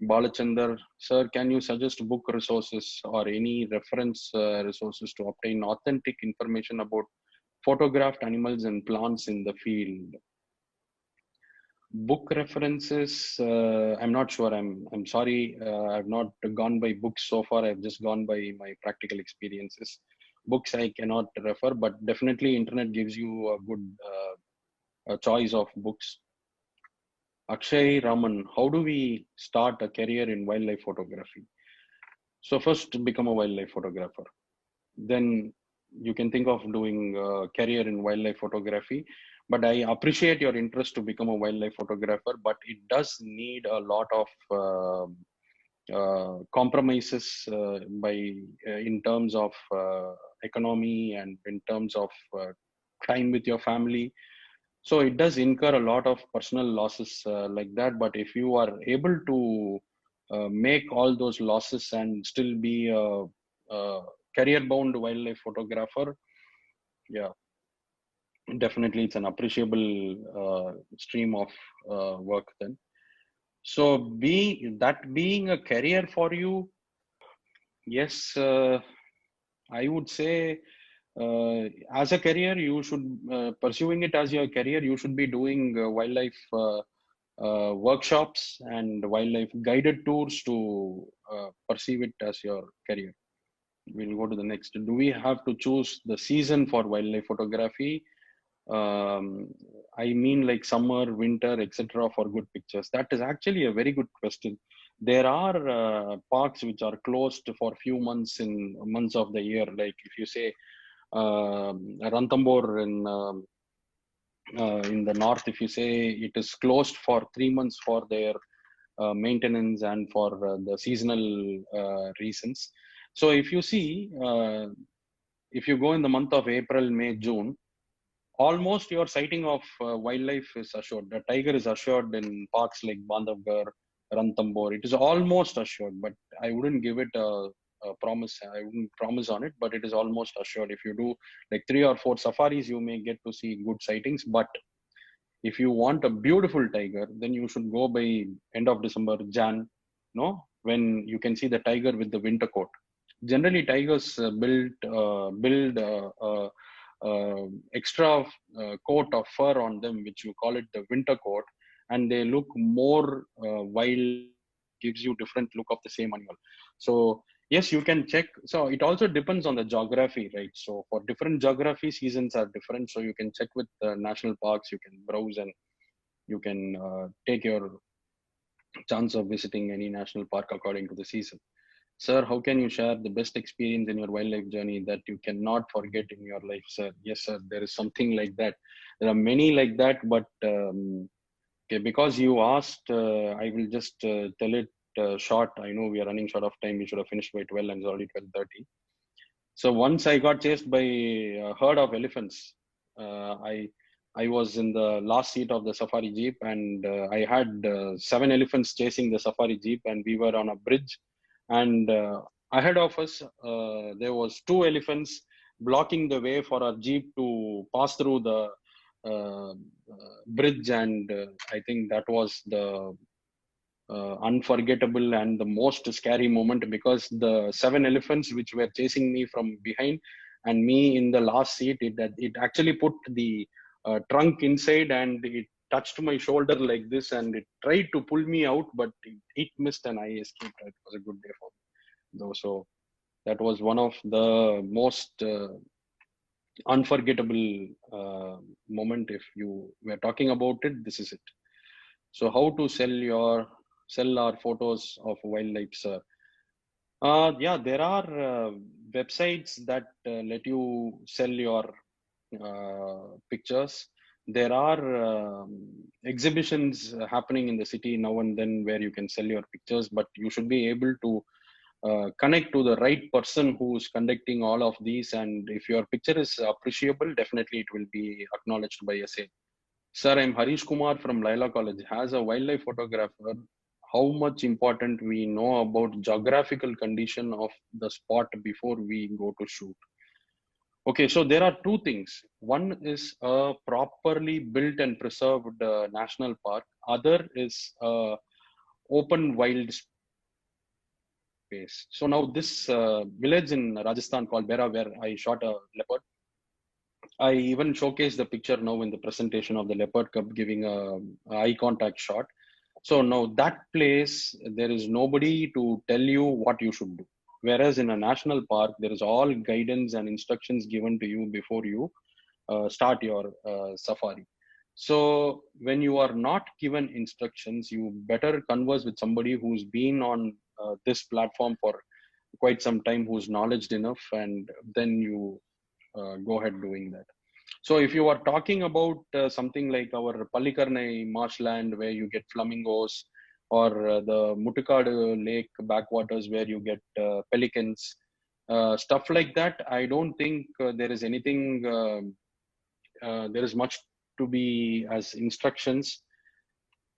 Balachandar, sir, can you suggest book resources or any reference resources to obtain authentic information about photographed animals and plants in the field? Book references, I'm not sure. I'm sorry. I've not gone by books so far. I've just gone by my practical experiences. Books I cannot refer, but definitely internet gives you a good choice of books. Akshay Raman, how do we start a career in wildlife photography? So first become a wildlife photographer. Then you can think of doing a career in wildlife photography. But I appreciate your interest to become a wildlife photographer, but it does need a lot of compromises in terms of economy and in terms of time with your family. So it does incur a lot of personal losses like that. But if you are able to make all those losses and still be a career-bound wildlife photographer, yeah, definitely it's an appreciable stream of work then. So being a career for you, yes, I would say as a career, you should pursuing it as your career. You should be doing wildlife workshops and wildlife guided tours to perceive it as your career. We'll go to the next. Do we have to choose the season for wildlife photography? I mean, like summer, winter, etc., for good pictures. That is actually a very good question. There are parks which are closed for few months in months of the year. Like if you say Ranthambore in the north, if you say it is closed for 3 months for their maintenance and for the seasonal reasons. So if you see, if you go in the month of April, May, June, almost your sighting of wildlife is assured. The tiger is assured in parks like Bandhavgarh, Ranthambore. It is almost assured, but I wouldn't give it a promise. I wouldn't promise on it, but it is almost assured. If you do like 3 or 4 safaris, you may get to see good sightings. But if you want a beautiful tiger, then you should go by end of December, Jan, no, when you can see the tiger with the winter coat. Generally, tigers build extra coat of fur on them, which you call it the winter coat, and they look more wild, gives you different look of the same animal. So yes, you can check. So it also depends on the geography, right? So for different geography, seasons are different. So you can check with the national parks, you can browse and you can take your chance of visiting any national park according to the season. Sir, how can you share the best experience in your wildlife journey that you cannot forget in your life, sir? Yes, sir, there is something like that. There are many like that, but okay, because you asked, I will just tell it short. I know we are running short of time. We should have finished by 12 and it's already 12:30. So once I got chased by a herd of elephants. I was in the last seat of the safari jeep, and I had 7 elephants chasing the safari jeep, and we were on a bridge. And ahead of us, there was 2 elephants blocking the way for our jeep to pass through the bridge. And I think that was the unforgettable and the most scary moment, because the 7 elephants which were chasing me from behind and me in the last seat, it actually put the trunk inside, and it touched my shoulder like this, and it tried to pull me out, but it missed and I escaped. It was a good day for me though. So that was one of the most unforgettable moment. If you were talking about it, this is it. So how to sell our photos of wildlife, sir? Yeah, there are websites that let you sell your pictures. There are exhibitions happening in the city now and then where you can sell your pictures, but you should be able to connect to the right person who's conducting all of these. And if your picture is appreciable, definitely it will be acknowledged by a sale. Sir, I'm Harish Kumar from Laila College. As a wildlife photographer, how much important we know about geographical condition of the spot before we go to shoot? Okay, so there are 2 things. One is a properly built and preserved national park. Other is open wild space. So now this village in Rajasthan called Bera, where I shot a leopard, I even showcased the picture now in the presentation of the leopard cub giving a eye contact shot. So now that place, there is nobody to tell you what you should do. Whereas in a national park, there is all guidance and instructions given to you before you start your safari. So when you are not given instructions, you better converse with somebody who's been on this platform for quite some time, who's knowledgeable enough, and then you go ahead doing that. So if you are talking about something like our Pallikarnai marshland where you get flamingos, or the Mutukadu Lake backwaters where you get pelicans, stuff like that, I don't think there is anything, there is much to be as instructions.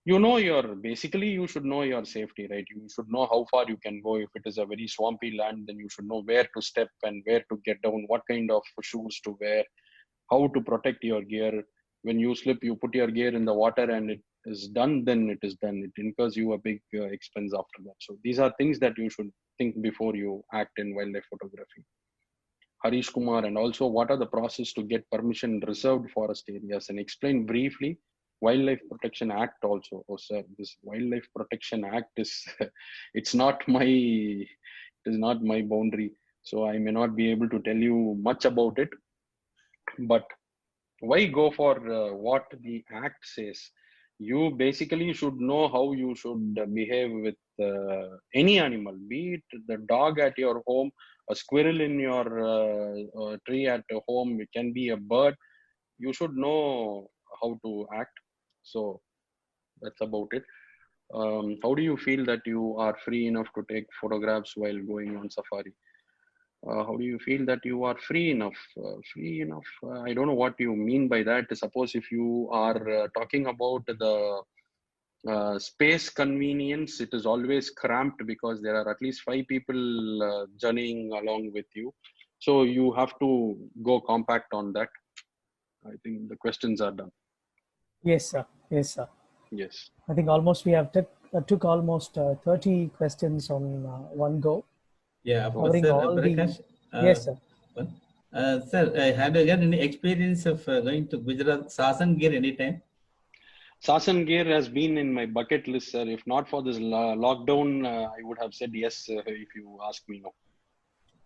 You know, basically you should know your safety, right? You should know how far you can go. If it is a very swampy land, then you should know where to step and where to get down, what kind of shoes to wear, how to protect your gear. When you slip, you put your gear in the water and it is done, then it is done. It incurs you a big expense after that. So these are things that you should think before you act in wildlife photography. Harish Kumar, and also what are the process to get permission in reserved forest areas, and explain briefly Wildlife Protection Act also. Oh sir, this Wildlife Protection Act is it is not my boundary, so I may not be able to tell you much about it. But why go for what the act says? You basically should know how you should behave with any animal, be it the dog at your home, a squirrel in your tree at home, it can be a bird. You should know how to act. So that's about it. How do you feel that you are free enough to take photographs while going on safari? How do you feel that you are free enough? I don't know what you mean by that. Suppose if you are talking about the space convenience, it is always cramped because there are at least 5 people journeying along with you. So you have to go compact on that. I think the questions are done. Yes, sir. Yes, sir. Yes. I think almost we have took almost 30 questions on one go. Yeah, Covering Sir all Prakash. Yes, sir. Sir, have you got any experience of going to Gujarat Sasangir anytime? Sasangir has been in my bucket list, sir. If not for this lockdown, I would have said yes if you ask me now.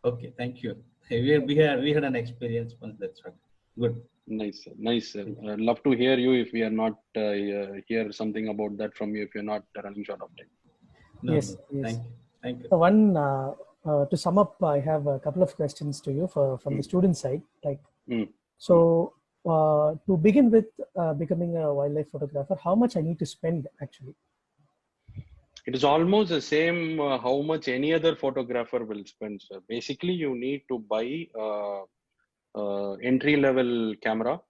Okay, thank you. We had an experience once. That's right. Good. Nice, sir. Nice, sir. I'd love to hear you if we are not hear something about that from you if you're not running short of time. No, Yes, no. yes. Thank you. So one, to sum up, I have a couple of questions to you from the student side. So to begin with becoming a wildlife photographer, how much I need to spend actually? It is almost the same how much any other photographer will spend. So basically, you need to buy entry-level camera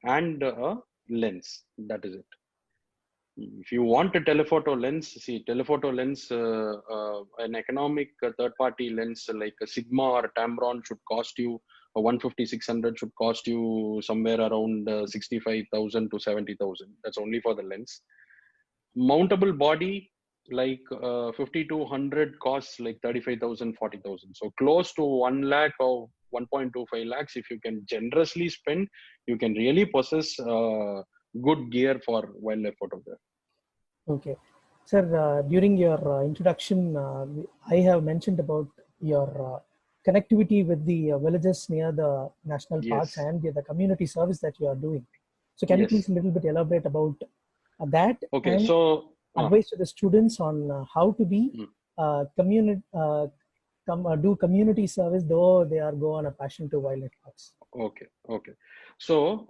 and a lens. That is it. If you want a telephoto lens, see, telephoto lens, an economic third-party lens like a Sigma or a Tamron should cost you, a 150, 600 should cost you somewhere around 65,000 to 70,000. That's only for the lens. Mountable body like 50 to 100 costs like 35,000, 40,000. So close to 1 lakh or 1.25 lakhs, if you can generously spend, you can really possess good gear for wildlife photography. Okay. Sir, during your introduction, I have mentioned about your connectivity with the villages near the national parks Yes. and the community service that you are doing. So can you Yes. please a little bit elaborate about that Okay, and so advice to the students on how to be do community service though they are go on a passion to wildlife parks? okay. So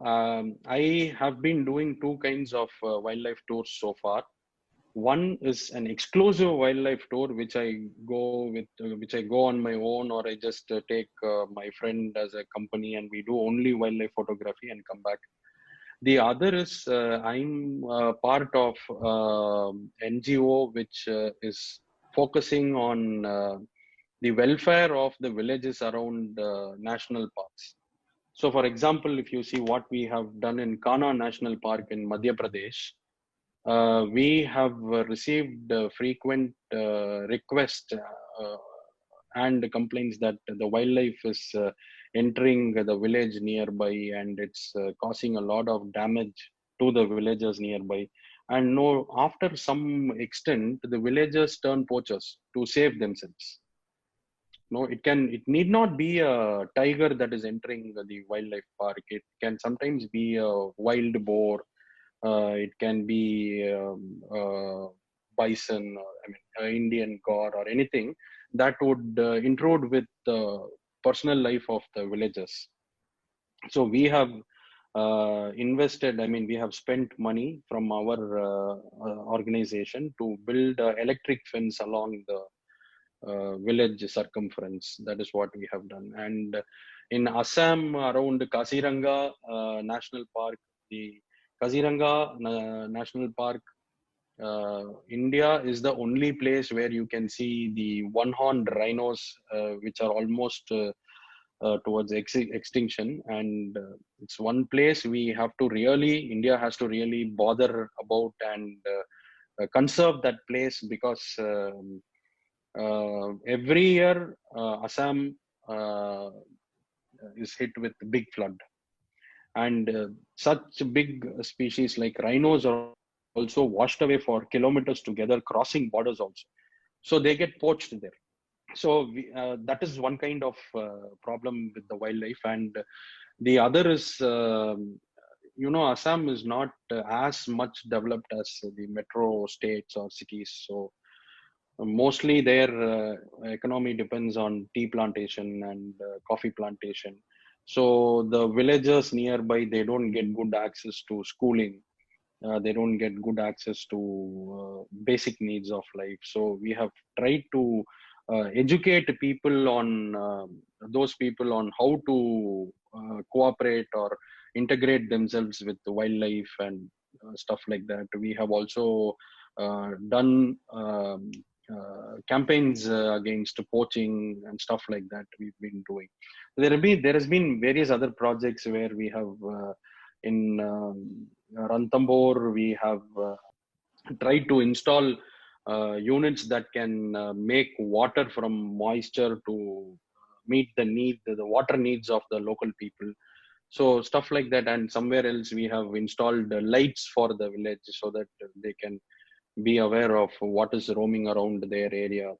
I have been doing two kinds of wildlife tours so far. One is an exclusive wildlife tour, which I go on my own, or I just take my friend as a company, and we do only wildlife photography and come back. The other is I'm part of NGO which is focusing on the welfare of the villages around national parks. So, for example, if you see what we have done in Kanha National Park in Madhya Pradesh, we have received frequent requests and complaints that the wildlife is entering the village nearby, and it's causing a lot of damage to the villagers nearby. And no, after some extent, the villagers turn poachers to save themselves. No, it need not be a tiger that is entering the wildlife park. It can sometimes be a wild boar. It can be bison, or Indian gaur, or anything that would intrude with the personal life of the villagers. So we have invested. We have spent money from our organization to build an electric fence along the village circumference. That is what we have done. And in Assam, around Kaziranga National Park, the Kaziranga National Park, India is the only place where you can see the one-horned rhinos, which are almost towards extinction. And it's one place India has to really bother about and conserve that place, because every year Assam is hit with big flood, and such big species like rhinos are also washed away for kilometers together, crossing borders also. So they get poached there. So that is one kind of problem with the wildlife. And the other is, Assam is not as much developed as the metro states or cities. So mostly their economy depends on tea plantation and coffee plantation. So the villagers nearby, they don't get good access to schooling. They don't get good access to basic needs of life. So we have tried to educate people on those people on how to cooperate or integrate themselves with the wildlife and stuff like that. We have also done campaigns against poaching and stuff like that. We've been doing. There has been various other projects where we have in Ranthambore, we have tried to install units that can make water from moisture to meet the water needs of the local people. So stuff like that. And somewhere else we have installed lights for the village so that they can be aware of what is roaming around their area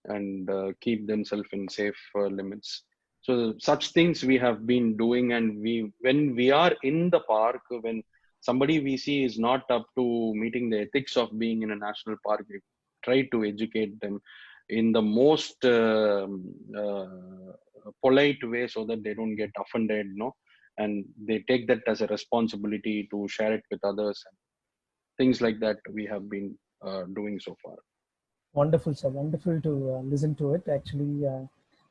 and keep themselves in safe limits. So such things we have been doing. And when we are in the park, when somebody we see is not up to meeting the ethics of being in a national park, we try to educate them in the most polite way so that they don't get offended, and they take that as a responsibility to share it with others. And things like that we have been doing so far. Wonderful, sir. Wonderful to listen to it. Actually,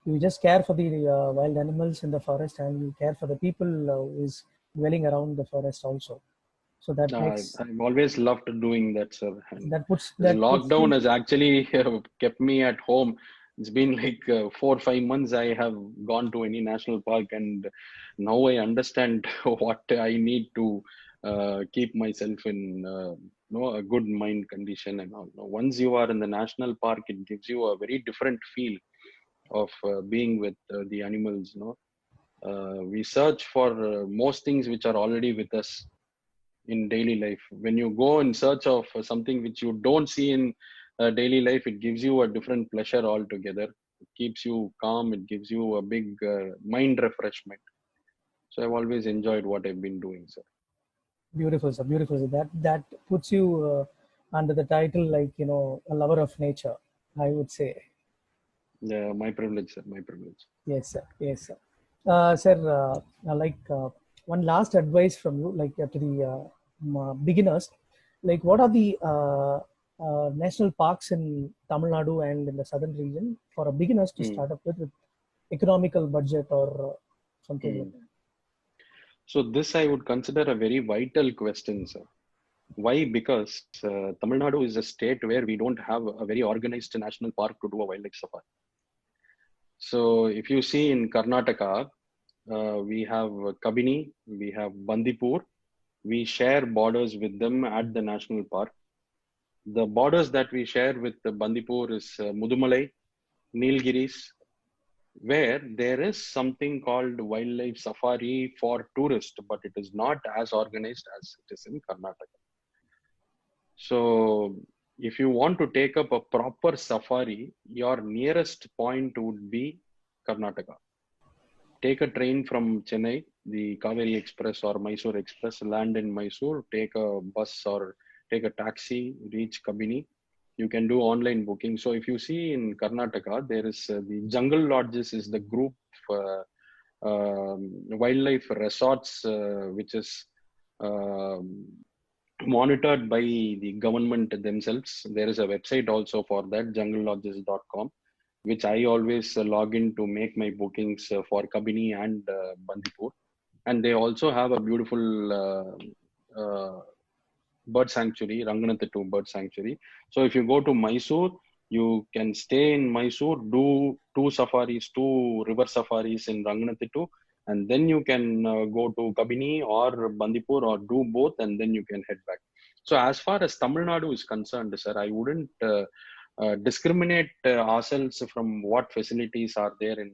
you just care for the wild animals in the forest, and you care for the people who is dwelling around the forest also. So that makes I've always loved doing that, sir. And this that puts lockdown you has actually kept me at home. It's been like 4 or 5 months I have gone to any national park, and now I understand what I need to keep myself in a good mind condition and all. Once you are in the national park, it gives you a very different feel of being with the animals. We search for most things which are already with us in daily life. When you go in search of something which you don't see in daily life, it gives you a different pleasure altogether. It keeps you calm. It gives you a big mind refreshment. So I've always enjoyed what I've been doing, sir. beautiful, sir. Beautiful, sir. That puts you under the title, like, a lover of nature, I would say. Yeah, my privilege, sir. My privilege. Yes, sir. Yes, sir. Sir, like one last advice from you, like to the beginners, like what are the national parks in Tamil Nadu and in the southern region for a beginners to start up with economical budget or something like that? So this I would consider a very vital question, sir. Why? Because Tamil Nadu is a state where we don't have a very organized national park to do a wildlife safari. So if you see in Karnataka, we have Kabini, we have Bandipur. We share borders with them at the national park. The borders that we share with the Bandipur is Mudumalai, Nilgiris, where there is something called wildlife safari for tourists, but it is not as organized as it is in Karnataka. So if you want to take up a proper safari, your nearest point would be Karnataka. Take a train from Chennai, the Kaveri Express or Mysore Express, land in Mysore, take a bus or take a taxi, reach Kabini. You can do online booking. So if you see in Karnataka, there is the Jungle Lodges is the group wildlife resorts, which is monitored by the government themselves. There is a website also for that, junglelodges.com, which I always log in to make my bookings for Kabini and Bandipur. And they also have a beautiful bird sanctuary, Ranganathitu Bird Sanctuary. So if you go to Mysore, you can stay in Mysore, do two river safaris in Ranganathitu, and then you can go to Kabini or Bandipur or do both, and then you can head back. So as far as Tamil Nadu is concerned, sir, I wouldn't discriminate ourselves from what facilities are there in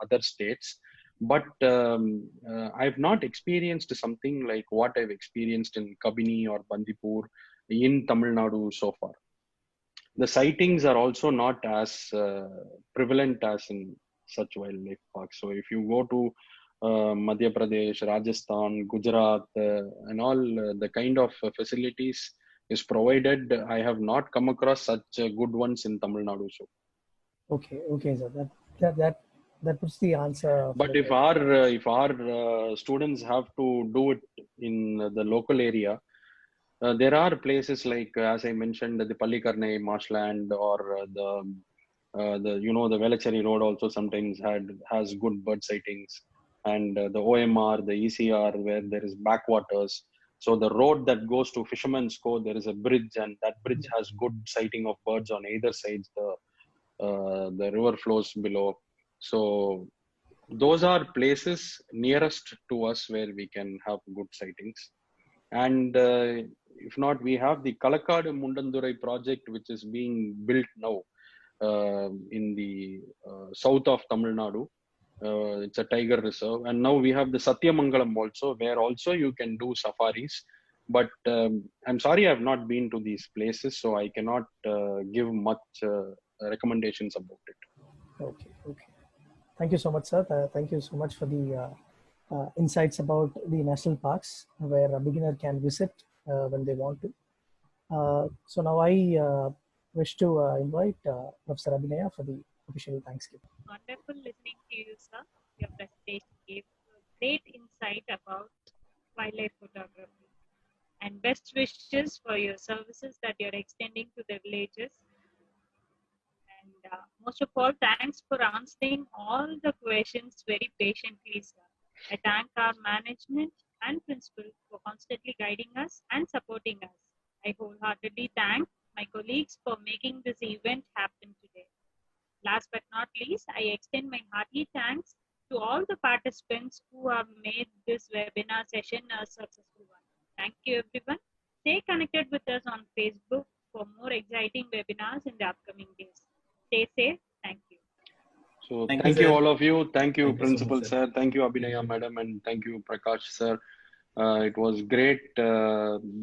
other states. But I've not experienced something like what I've experienced in Kabini or Bandipur in Tamil Nadu so far. The sightings are also not as prevalent as in such wildlife parks. So if you go to Madhya Pradesh, Rajasthan, Gujarat, and all the kind of facilities is provided, I have not come across such good ones in Tamil Nadu. So. Okay, sir. That puts the answer. But if our students have to do it in the local area, there are places like, as I mentioned, the Pallikarnai marshland or the Velachery Road also sometimes has good bird sightings, and the OMR, the ECR, where there is backwaters. So the road that goes to Fisherman's Cove, there is a bridge, and that bridge has good sighting of birds on either sides. The river flows below. So those are places nearest to us where we can have good sightings. And if not, we have the Kalakadu Mundandurai project, which is being built now in the south of Tamil Nadu. It's a tiger reserve. And now we have the Satyamangalam also, where also you can do safaris. But I'm sorry, I've not been to these places, so I cannot give much recommendations about it. Okay. Thank you so much, sir. Thank you so much for the insights about the national parks where a beginner can visit when they want to. So now I wish to invite Professor Abhinaya for the official Thanksgiving. Wonderful listening to you, sir. Your presentation gave a great insight about wildlife photography. And best wishes for your services that you're extending to the villages. And most of all, thanks for answering all the questions very patiently, sir. I thank our management and principal for constantly guiding us and supporting us. I wholeheartedly thank my colleagues for making this event happen today. Last but not least, I extend my hearty thanks to all the participants who have made this webinar session a successful one. Thank you, everyone. Stay connected with us on Facebook for more exciting webinars in the upcoming days. Stay safe. Thank you. So Thank thank you, you sir. all of you. Thank you, Thank you so Principal much, sir. Thank you, Abhinaya madam, and thank you, Prakash sir. It was great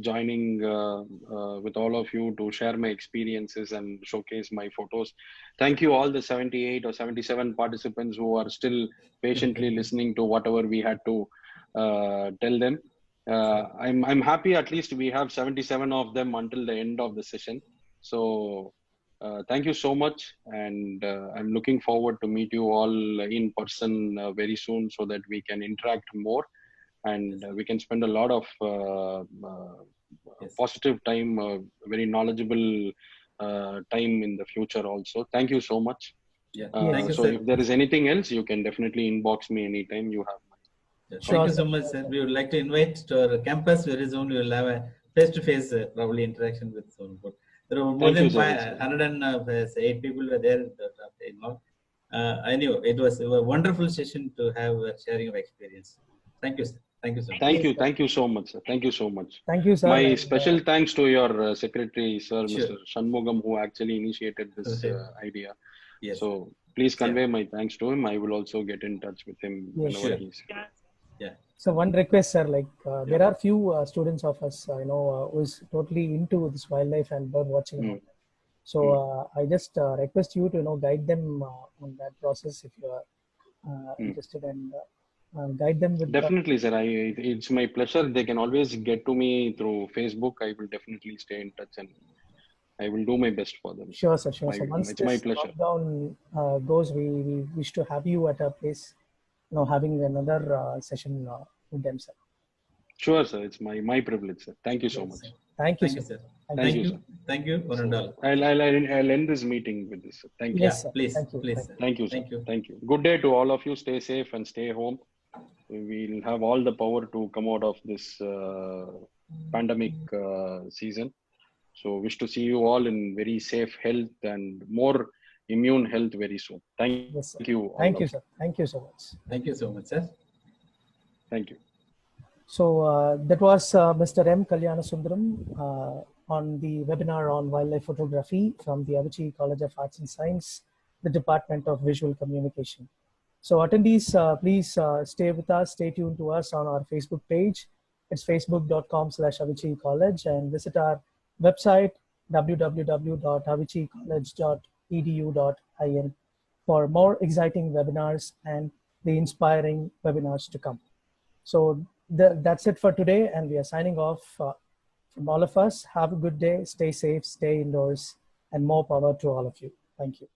joining with all of you to share my experiences and showcase my photos. Thank you all the 78 or 77 participants who are still patiently listening to whatever we had to tell them. I'm happy at least we have 77 of them until the end of the session. So thank you so much, and I'm looking forward to meet you all in person very soon so that we can interact more and we can spend a lot of positive time, very knowledgeable time in the future also. Thank you so much. Yeah. Yes. Thank you, So sir. if there is anything else, you can definitely inbox me anytime you have. Yeah, Sure, thank you sir. so much, sir. We would like to invite to our campus very soon. We will have a face-to-face probably interaction with someone. There were more Thank you, than sir. 108 people were there. I knew it was a wonderful session to have sharing of experience. Thank you, sir. Thank you so much. Thank you. Thank you so much, sir. Thank you so much. Thank you, sir. My and, special thanks to your secretary, sir, Sure. Mr. Shanmugam, who actually initiated this idea. Yes. So please Sure. convey my thanks to him. I will also get in touch with him Yes, whenever sure. he's free. Yeah. So one request, sir, like there are few students of us, who is totally into this wildlife and bird watching. And all that. So I just request you to, guide them on that process if you are interested, and guide them with. Definitely, sir. It's my pleasure. They can always get to me through Facebook. I will definitely stay in touch and I will do my best for them. Sure, sir. Sure. So once It's my this pleasure. lockdown goes, we wish to have you at our place, having another session with them, sir. Sure, sir. It's my privilege, sir. Thank you so much. Thank you, Thank you, sir. sir. Thank you, you. sir. Thank you, one and all. I'll end this meeting with this, sir. Thank you. Yes, sir. Please, Thank you. please. Thank you, sir. Thank you. Thank you. Good day to all of you. Stay safe and stay home. We'll have all the power to come out of this pandemic season. So wish to see you all in very safe health and more immune health very soon. Thank Yes, sir. you. Thank you, sir. Thank you so much. Thank you so much, sir. Thank you. So that was Mr.M.Kalyanasundaram on the webinar on wildlife photography from the Avichi College of Arts and Science, the Department of Visual Communication. So attendees, please stay with us, stay tuned to us on our Facebook page. It's facebook.com/Avichi College, and visit our website www.avichicollege.edu.in for more exciting webinars and the inspiring webinars to come. So that's it for today, and we are signing off from all of us. Have a good day, stay safe, stay indoors, and more power to all of you. Thank you.